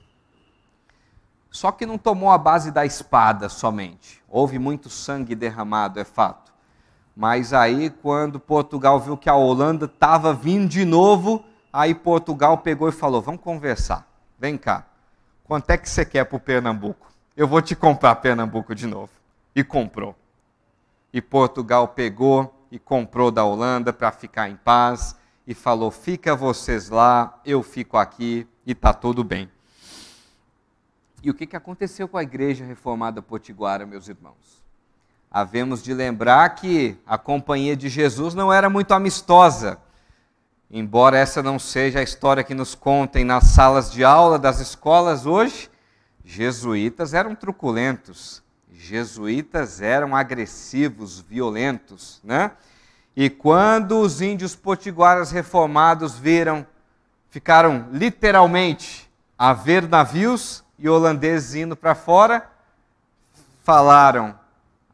Só que não tomou a base da espada somente. Houve muito sangue derramado, é fato. Mas aí, quando Portugal viu que a Holanda estava vindo de novo, aí Portugal pegou e falou, vamos conversar. Vem cá. Quanto é que você quer para o Pernambuco? Eu vou te comprar Pernambuco de novo. E comprou. E Portugal pegou e comprou da Holanda para ficar em paz. E falou, fica vocês lá, eu fico aqui e está tudo bem. E o que aconteceu com a Igreja Reformada Potiguara, meus irmãos? Havemos de lembrar que a Companhia de Jesus não era muito amistosa. Embora essa não seja a história que nos contem nas salas de aula das escolas hoje, jesuítas eram truculentos, jesuítas eram agressivos, violentos, né? E quando os índios potiguaras reformados ficaram literalmente a ver navios e holandeses indo para fora, falaram: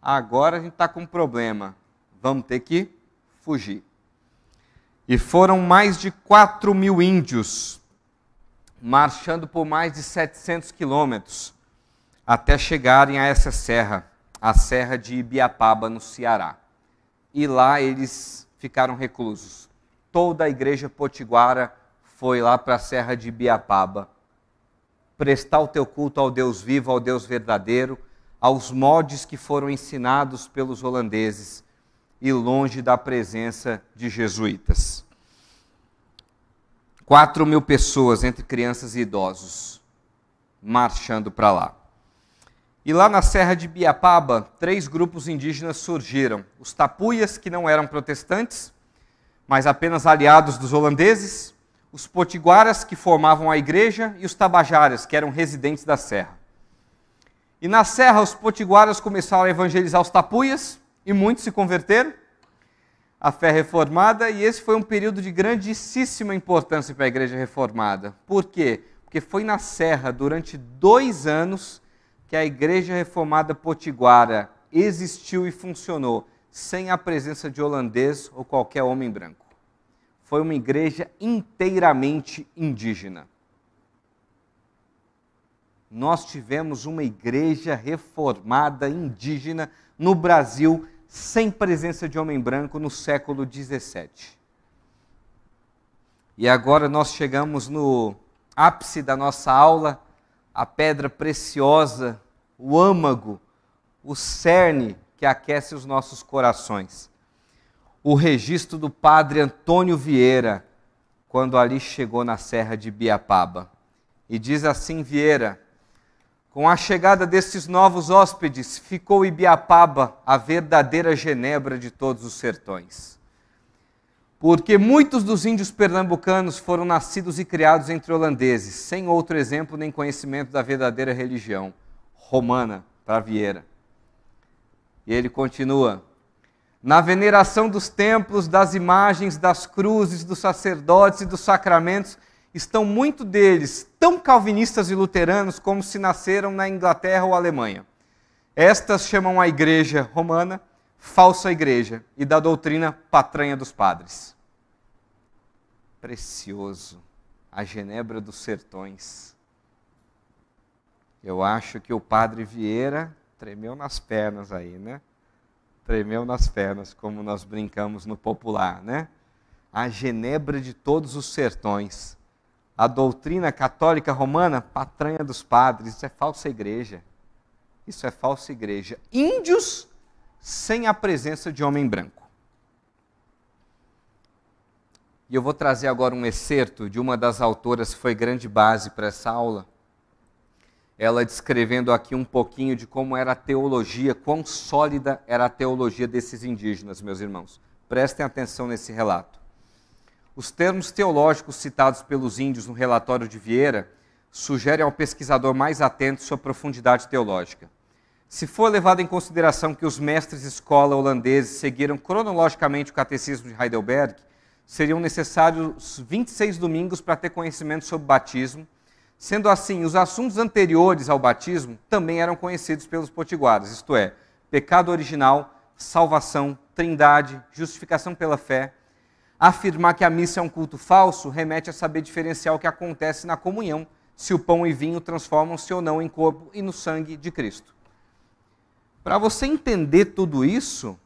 agora a gente está com um problema, vamos ter que fugir. E foram mais de 4.000 índios, marchando por mais de 700 quilômetros, até chegarem a essa serra, a Serra de Ibiapaba, no Ceará. E lá eles ficaram reclusos. Toda a igreja potiguara foi lá para a Serra de Ibiapaba, prestar o teu culto ao Deus vivo, ao Deus verdadeiro, aos moldes que foram ensinados pelos holandeses e longe da presença de jesuítas. 4.000 pessoas, entre crianças e idosos, marchando para lá. E lá na Serra de Ibiapaba, 3 grupos indígenas surgiram. Os tapuias, que não eram protestantes, mas apenas aliados dos holandeses, os potiguaras, que formavam a igreja, e os tabajaras, que eram residentes da serra. E na serra, os potiguaras começaram a evangelizar os tapuias, e muitos se converteram à fé reformada, e esse foi um período de grandíssima importância para a igreja reformada. Por quê? Porque foi na serra, durante 2 anos, que a igreja reformada potiguara existiu e funcionou, sem a presença de holandês ou qualquer homem branco. Foi uma igreja inteiramente indígena. Nós tivemos uma igreja reformada indígena no Brasil, sem presença de homem branco, no século XVII. E agora nós chegamos no ápice da nossa aula, a pedra preciosa, o âmago, o cerne que aquece os nossos corações. O registro do padre Antônio Vieira, quando ali chegou na Serra de Ibiapaba. E diz assim Vieira: com a chegada destes novos hóspedes, ficou Ibiapaba a verdadeira Genebra de todos os sertões. Porque muitos dos índios pernambucanos foram nascidos e criados entre holandeses, sem outro exemplo nem conhecimento da verdadeira religião romana, para Vieira. E ele continua: na veneração dos templos, das imagens, das cruzes, dos sacerdotes e dos sacramentos, estão muito deles tão calvinistas e luteranos como se nasceram na Inglaterra ou Alemanha. Estas chamam a igreja romana falsa igreja e da doutrina patranha dos padres. Precioso, a Genebra dos sertões. Eu acho que o padre Vieira tremeu nas pernas aí, né? Tremeu nas pernas, como nós brincamos no popular, né? A Genebra de todos os sertões. A doutrina católica romana, patranha dos padres, isso é falsa igreja. Isso é falsa igreja. Índios sem a presença de homem branco. E eu vou trazer agora um excerto de uma das autoras que foi grande base para essa aula. Ela descrevendo aqui um pouquinho de como era a teologia, quão sólida era a teologia desses indígenas, meus irmãos. Prestem atenção nesse relato. Os termos teológicos citados pelos índios no relatório de Vieira sugerem ao pesquisador mais atento sua profundidade teológica. Se for levado em consideração que os mestres de escola holandeses seguiram cronologicamente o catecismo de Heidelberg, seriam necessários 26 domingos para ter conhecimento sobre batismo. Sendo assim, os assuntos anteriores ao batismo também eram conhecidos pelos potiguaras, isto é, pecado original, salvação, trindade, justificação pela fé. Afirmar que a missa é um culto falso remete a saber diferenciar o que acontece na comunhão, se o pão e vinho transformam-se ou não em corpo e no sangue de Cristo. Para você entender tudo isso,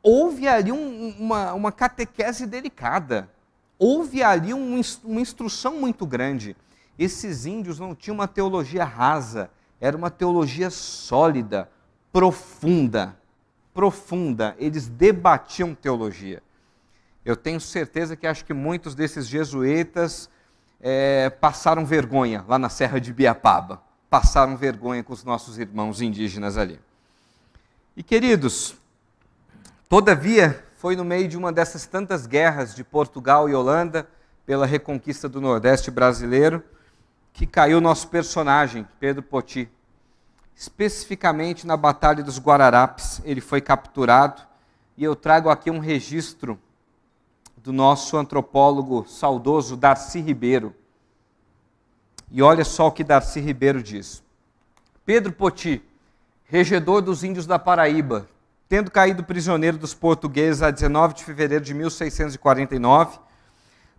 houve ali uma catequese delicada, houve ali uma instrução muito grande. Esses índios não tinham uma teologia rasa, era uma teologia sólida, profunda, eles debatiam teologia. Eu tenho certeza que acho que muitos desses jesuítas passaram vergonha lá na Serra de Ibiapaba, passaram vergonha com os nossos irmãos indígenas ali. E queridos, todavia, foi no meio de uma dessas tantas guerras de Portugal e Holanda, pela reconquista do Nordeste brasileiro, que caiu nosso personagem, Pedro Poti. Especificamente na Batalha dos Guararapes, ele foi capturado, e eu trago aqui um registro do nosso antropólogo saudoso Darcy Ribeiro. E olha só o que Darcy Ribeiro diz. Pedro Poti, regedor dos índios da Paraíba, tendo caído prisioneiro dos portugueses a 19 de fevereiro de 1649,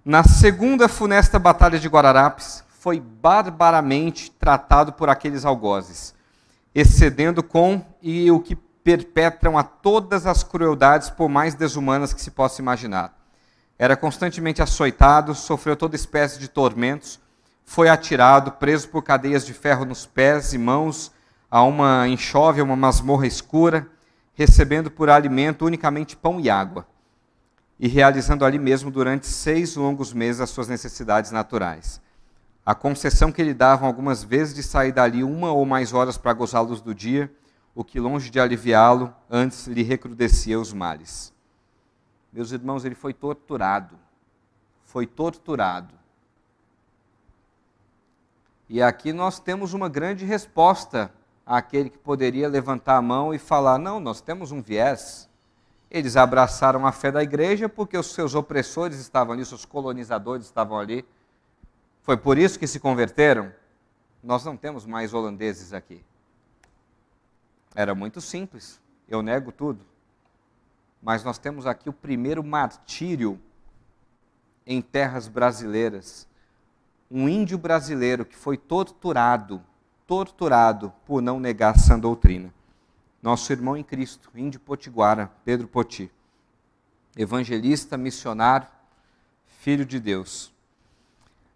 na segunda funesta Batalha de Guararapes, foi barbaramente tratado por aqueles algozes, excedendo com e o que perpetram a todas as crueldades por mais desumanas que se possa imaginar. Era constantemente açoitado, sofreu toda espécie de tormentos, foi atirado, preso por cadeias de ferro nos pés e mãos, a uma enxove, a uma masmorra escura, recebendo por alimento unicamente pão e água, e realizando ali mesmo durante 6 longos meses as suas necessidades naturais. A concessão que lhe davam algumas vezes de sair dali 1 ou mais horas para gozar a luz do dia, o que longe de aliviá-lo, antes lhe recrudescia os males. Meus irmãos, ele foi torturado. Foi torturado. E aqui nós temos uma grande resposta àquele que poderia levantar a mão e falar, não, nós temos um viés. Eles abraçaram a fé da igreja porque os seus opressores estavam ali, os seus colonizadores estavam ali. Foi por isso que se converteram? Nós não temos mais holandeses aqui. Era muito simples, eu nego tudo. Mas nós temos aqui o primeiro martírio em terras brasileiras. Um índio brasileiro que foi torturado por não negar sã doutrina. Nosso irmão em Cristo, índio potiguara, Pedro Poti. Evangelista, missionário, filho de Deus.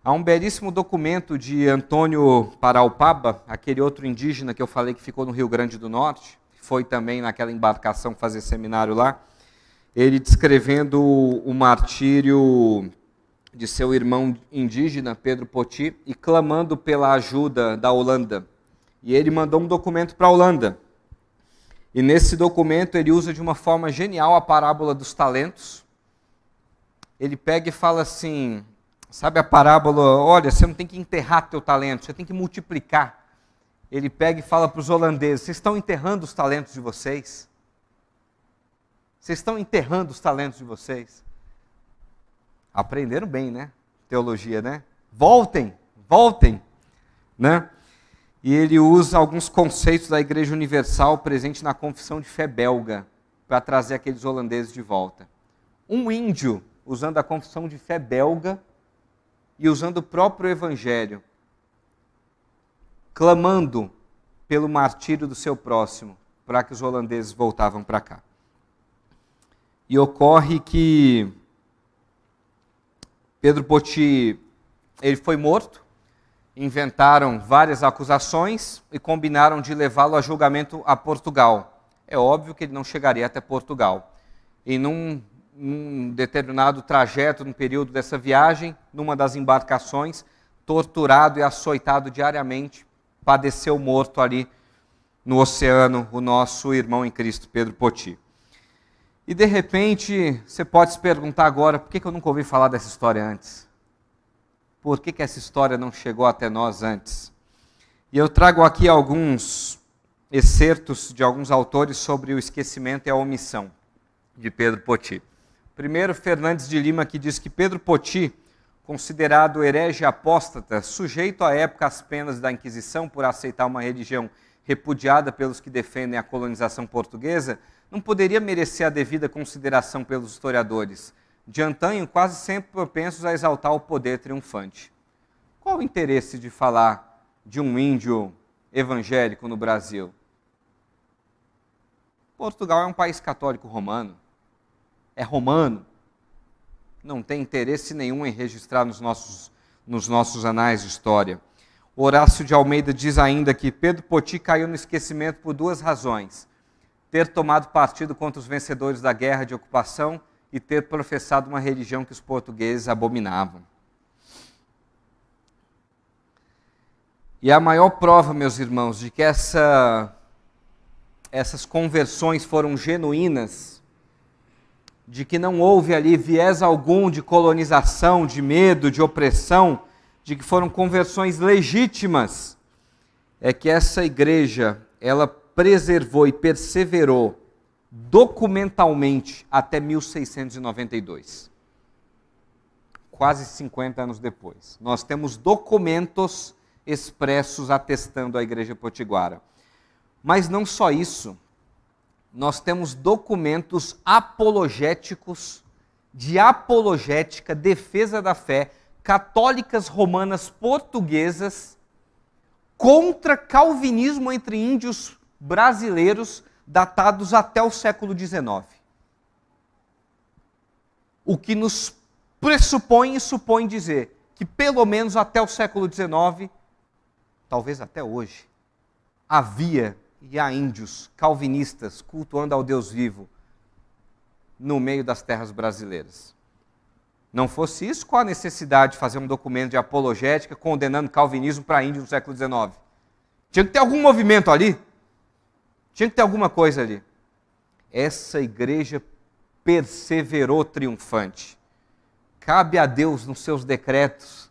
Há um belíssimo documento de Antônio Paraupaba, aquele outro indígena que eu falei que ficou no Rio Grande do Norte, foi também naquela embarcação fazer seminário lá, ele descrevendo o martírio de seu irmão indígena, Pedro Poti, e clamando pela ajuda da Holanda. E ele mandou um documento para a Holanda. E nesse documento ele usa de uma forma genial a parábola dos talentos. Ele pega e fala assim, sabe a parábola, olha, você não tem que enterrar teu talento, você tem que multiplicar. Ele pega e fala para os holandeses, vocês estão enterrando os talentos de vocês? Vocês estão enterrando os talentos de vocês? Aprenderam bem, né? Teologia, né? Voltem, né? E ele usa alguns conceitos da Igreja Universal presente na Confissão de Fé belga para trazer aqueles holandeses de volta. Um índio usando a Confissão de Fé belga e usando o próprio Evangelho, clamando pelo martírio do seu próximo, para que os holandeses voltavam para cá. E ocorre que Pedro Poti, ele foi morto, inventaram várias acusações e combinaram de levá-lo a julgamento a Portugal. É óbvio que ele não chegaria até Portugal. E num determinado trajeto, num período dessa viagem, numa das embarcações, torturado e açoitado diariamente, padeceu morto ali no oceano, o nosso irmão em Cristo, Pedro Poti. E de repente, você pode se perguntar agora, por que eu nunca ouvi falar dessa história antes? Por que essa história não chegou até nós antes? E eu trago aqui alguns excertos de alguns autores sobre o esquecimento e a omissão de Pedro Poti. Primeiro, Fernandes de Lima, que diz que Pedro Poti, considerado herege apóstata, sujeito à época às penas da Inquisição por aceitar uma religião repudiada pelos que defendem a colonização portuguesa, não poderia merecer a devida consideração pelos historiadores, de antanho quase sempre propensos a exaltar o poder triunfante. Qual o interesse de falar de um índio evangélico no Brasil? Portugal é um país católico romano. É romano. Não tem interesse nenhum em registrar nos nossos anais de história. Horácio de Almeida diz ainda que Pedro Poti caiu no esquecimento por 2 razões. Ter tomado partido contra os vencedores da guerra de ocupação e ter professado uma religião que os portugueses abominavam. E a maior prova, meus irmãos, de que essas conversões foram genuínas, de que não houve ali viés algum de colonização, de medo, de opressão, de que foram conversões legítimas, é que essa igreja, ela preservou e perseverou documentalmente até 1692. Quase 50 anos depois. Nós temos documentos expressos atestando a igreja potiguara. Mas não só isso, nós temos documentos apologéticos, de apologética, defesa da fé, católicas romanas portuguesas, contra calvinismo entre índios brasileiros, datados até o século XIX. O que nos pressupõe e supõe dizer que pelo menos até o século XIX, talvez até hoje, havia e há índios calvinistas cultuando ao Deus vivo no meio das terras brasileiras. Não fosse isso, qual a necessidade de fazer um documento de apologética condenando calvinismo para índios no século XIX? Tinha que ter algum movimento ali. Tinha que ter alguma coisa ali. Essa igreja perseverou triunfante. Cabe a Deus, nos seus decretos,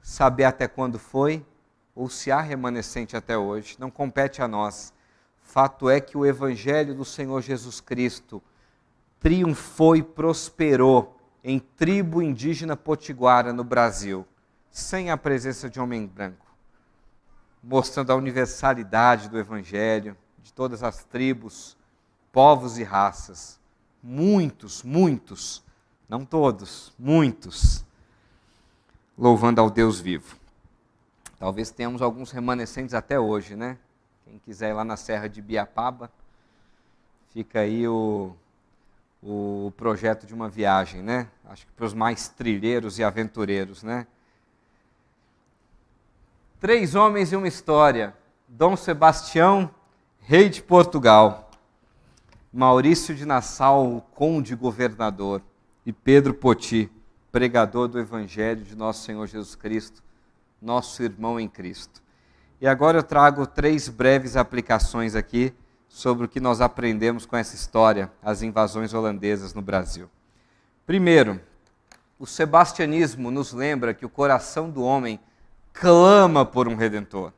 saber até quando foi, ou se há remanescente até hoje. Não compete a nós. Fato é que o Evangelho do Senhor Jesus Cristo triunfou e prosperou em tribo indígena potiguara no Brasil, sem a presença de homem branco, mostrando a universalidade do Evangelho, de todas as tribos, povos e raças. Muitos, não todos, muitos, louvando ao Deus vivo. Talvez tenhamos alguns remanescentes até hoje, né? Quem quiser ir lá na Serra de Biapaba, fica aí o projeto de uma viagem, né? Acho que para os mais trilheiros e aventureiros, né? 3 homens e uma história. Dom Sebastião, rei de Portugal. Maurício de Nassau, conde governador. E Pedro Poti, pregador do Evangelho de nosso Senhor Jesus Cristo, nosso irmão em Cristo. E agora eu trago 3 breves aplicações aqui sobre o que nós aprendemos com essa história, as invasões holandesas no Brasil. Primeiro, o sebastianismo nos lembra que o coração do homem clama por um Redentor.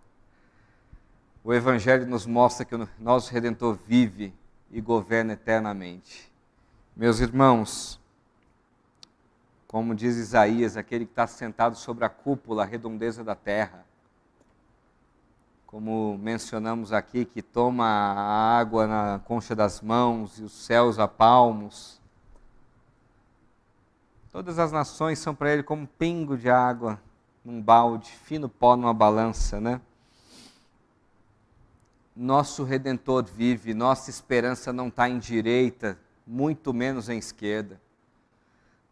O Evangelho nos mostra que o nosso Redentor vive e governa eternamente. Meus irmãos, como diz Isaías, aquele que está sentado sobre a cúpula, a redondeza da terra, como mencionamos aqui, que toma a água na concha das mãos e os céus a palmos. Todas as nações são para ele como um pingo de água num balde, fino pó numa balança, né? Nosso Redentor vive, nossa esperança não está em direita, muito menos em esquerda.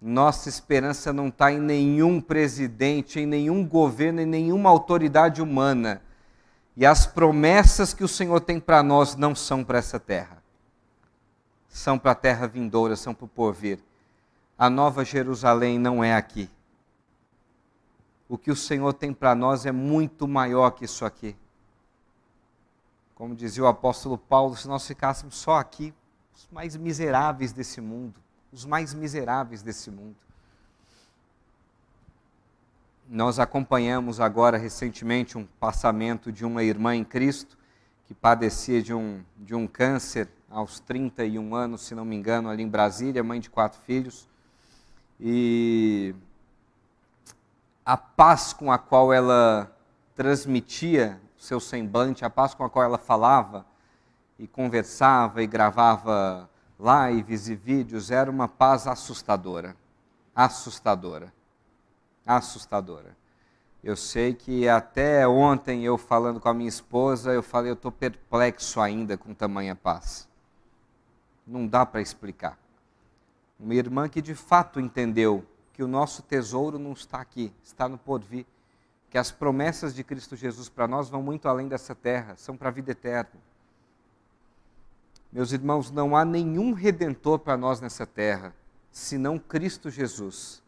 Nossa esperança não está em nenhum presidente, em nenhum governo, em nenhuma autoridade humana. E as promessas que o Senhor tem para nós não são para essa terra. São para a terra vindoura, são para o porvir. A Nova Jerusalém não é aqui. O que o Senhor tem para nós é muito maior que isso aqui. Como dizia o apóstolo Paulo, se nós ficássemos só aqui, os mais miseráveis desse mundo, os mais miseráveis desse mundo. Nós acompanhamos agora recentemente um passamento de uma irmã em Cristo que padecia de um câncer aos 31 anos, se não me engano, ali em Brasília, mãe de 4 filhos. E a paz com a qual ela transmitia o seu semblante, a paz com a qual ela falava e conversava e gravava lives e vídeos, era uma paz assustadora. Assustadora. Assustadora. Eu sei que até ontem, eu falando com a minha esposa, eu falei, eu estou perplexo ainda com tamanha paz. Não dá para explicar. Uma irmã que de fato entendeu que o nosso tesouro não está aqui, está no porvir, que as promessas de Cristo Jesus para nós vão muito além dessa terra, são para a vida eterna. Meus irmãos, não há nenhum Redentor para nós nessa terra, senão Cristo Jesus.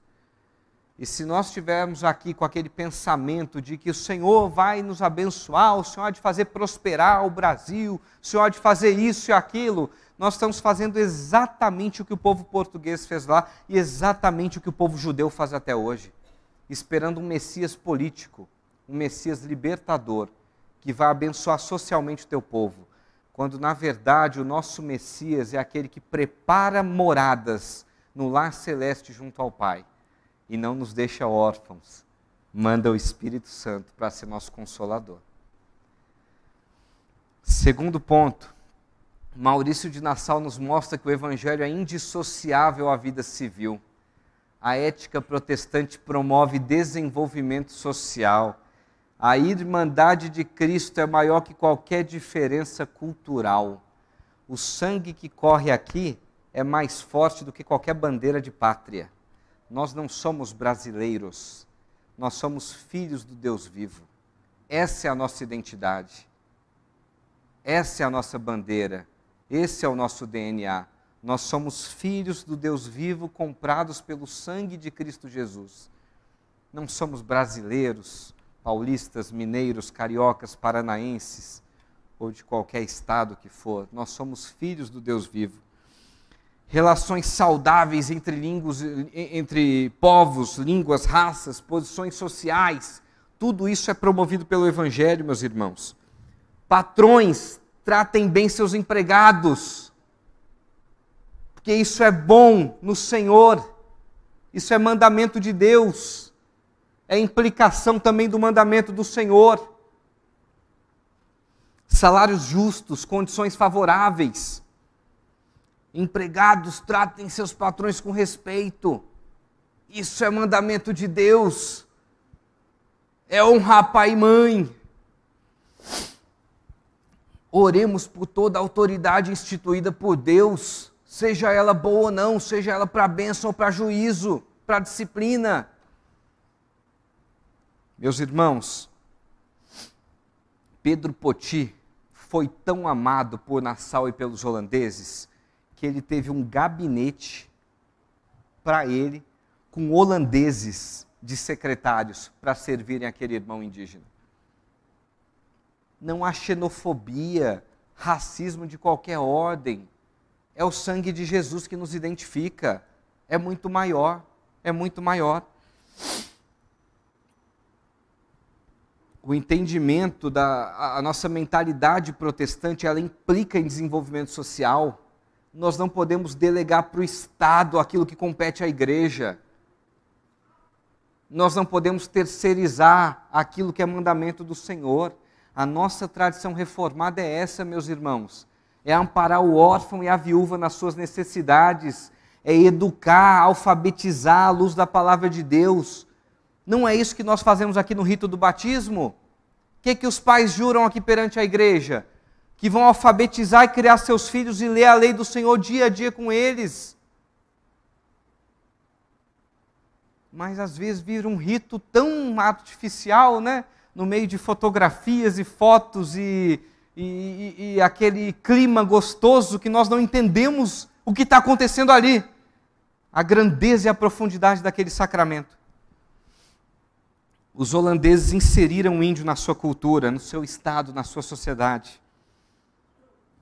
E se nós estivermos aqui com aquele pensamento de que o Senhor vai nos abençoar, o Senhor há de fazer prosperar o Brasil, o Senhor há de fazer isso e aquilo, nós estamos fazendo exatamente o que o povo português fez lá e exatamente o que o povo judeu faz até hoje, esperando um Messias político, um Messias libertador, que vai abençoar socialmente o teu povo, quando na verdade o nosso Messias é aquele que prepara moradas no lar celeste junto ao Pai e não nos deixa órfãos, manda o Espírito Santo para ser nosso consolador. Segundo ponto, Maurício de Nassau nos mostra que o Evangelho é indissociável à vida civil. A ética protestante promove desenvolvimento social. A irmandade de Cristo é maior que qualquer diferença cultural. O sangue que corre aqui é mais forte do que qualquer bandeira de pátria. Nós não somos brasileiros, nós somos filhos do Deus vivo. Essa é a nossa identidade. Essa é a nossa bandeira. Esse é o nosso DNA. Nós somos filhos do Deus vivo, comprados pelo sangue de Cristo Jesus. Não somos brasileiros, paulistas, mineiros, cariocas, paranaenses, ou de qualquer estado que for. Nós somos filhos do Deus vivo. Relações saudáveis entre povos, línguas, raças, posições sociais, tudo isso é promovido pelo Evangelho, meus irmãos. Patrões, tratem bem seus empregados, porque isso é bom no Senhor, isso é mandamento de Deus, é implicação também do mandamento do Senhor. Salários justos, condições favoráveis. Empregados, tratem seus patrões com respeito. Isso é mandamento de Deus. É honrar pai e mãe. Oremos por toda a autoridade instituída por Deus, seja ela boa ou não, seja ela para bênção ou para juízo, para disciplina. Meus irmãos, Pedro Poti foi tão amado por Nassau e pelos holandeses que ele teve um gabinete para ele, com holandeses de secretários para servirem aquele irmão indígena. Não há xenofobia, racismo de qualquer ordem. É o sangue de Jesus que nos identifica. É muito maior, é muito maior. O entendimento a nossa mentalidade protestante, ela implica em desenvolvimento social. Nós não podemos delegar para o Estado aquilo que compete à igreja. Nós não podemos terceirizar aquilo que é mandamento do Senhor. A nossa tradição reformada é essa, meus irmãos. É amparar o órfão e a viúva nas suas necessidades. É educar, alfabetizar à luz da palavra de Deus. Não é isso que nós fazemos aqui no rito do batismo? O que os pais juram aqui perante a igreja? Que vão alfabetizar e criar seus filhos e ler a lei do Senhor dia a dia com eles. Mas às vezes vira um rito tão artificial, né? No meio de fotografias e fotos e aquele clima gostoso que nós não entendemos o que está acontecendo ali. A grandeza e a profundidade daquele sacramento. Os holandeses inseriram o índio na sua cultura, no seu estado, na sua sociedade.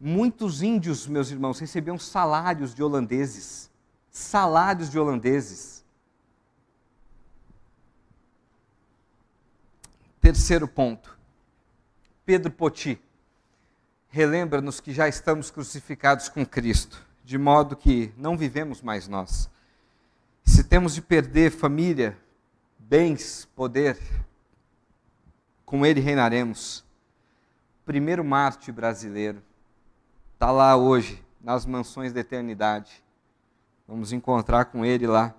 Muitos índios, meus irmãos, recebiam salários de holandeses. Salários de holandeses. Terceiro ponto. Pedro Poti relembra-nos que já estamos crucificados com Cristo, de modo que não vivemos mais nós. Se temos de perder família, bens, poder, com Ele reinaremos. Primeiro mártir brasileiro. Está lá hoje, nas mansões da eternidade. Vamos encontrar com ele lá.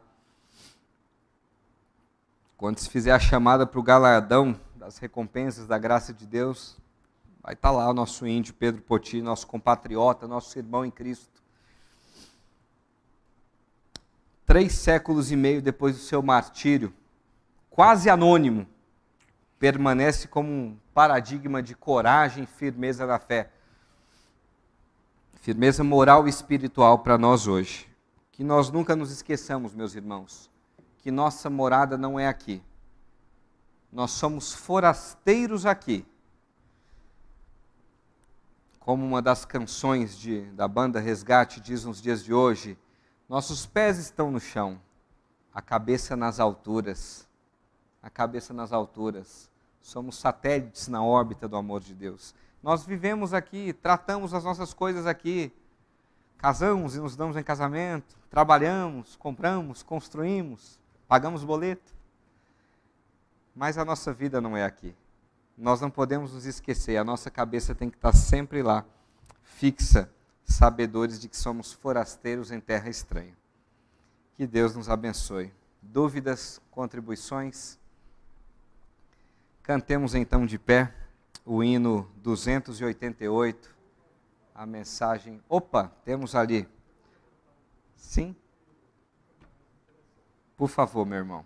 Quando se fizer a chamada para o galardão das recompensas da graça de Deus, vai estar lá o nosso índio Pedro Poti, nosso compatriota, nosso irmão em Cristo. 3 séculos e meio depois do seu martírio, quase anônimo, permanece como um paradigma de coragem e firmeza na fé. Firmeza moral e espiritual para nós hoje. Que nós nunca nos esqueçamos, meus irmãos, que nossa morada não é aqui. Nós somos forasteiros aqui. Como uma das canções da banda Resgate diz nos dias de hoje, nossos pés estão no chão, a cabeça nas alturas. A cabeça nas alturas. Somos satélites na órbita do amor de Deus. Nós vivemos aqui, tratamos as nossas coisas aqui, casamos e nos damos em casamento, trabalhamos, compramos, construímos, pagamos boleto. Mas a nossa vida não é aqui. Nós não podemos nos esquecer, a nossa cabeça tem que estar sempre lá, fixa, sabedores de que somos forasteiros em terra estranha. Que Deus nos abençoe. Dúvidas, contribuições? Cantemos então de pé o hino 288, a mensagem... Opa, temos ali. Sim? Por favor, meu irmão.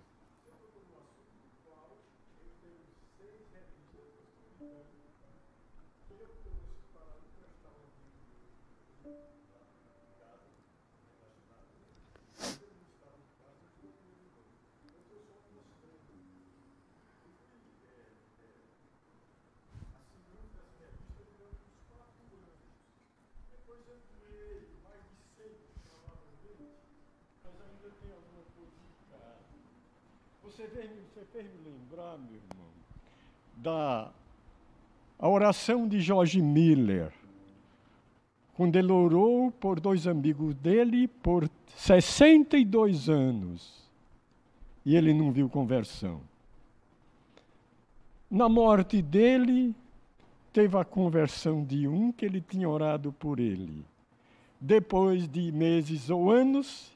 Você fez me lembrar, meu irmão, da oração de George Miller, quando ele orou por 2 amigos dele por 62 anos, e ele não viu conversão. Na morte dele, teve a conversão de um que ele tinha orado por ele. Depois de meses ou anos,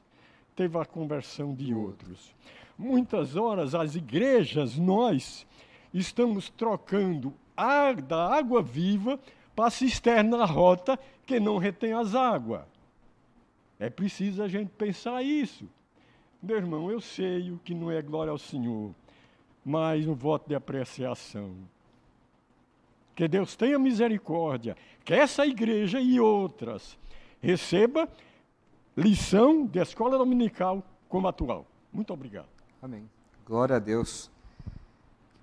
teve a conversão de outros. Muitas horas, as igrejas, nós estamos trocando da água viva para a cisterna rota que não retém as águas. É preciso a gente pensar isso. Meu irmão, eu sei o que não é glória ao Senhor, mas um voto de apreciação. Que Deus tenha misericórdia, que essa igreja e outras receba lição de escola dominical como atual. Muito obrigado.
Amém. Glória a Deus.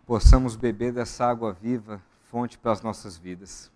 Possamos beber dessa água viva, fonte para as nossas vidas.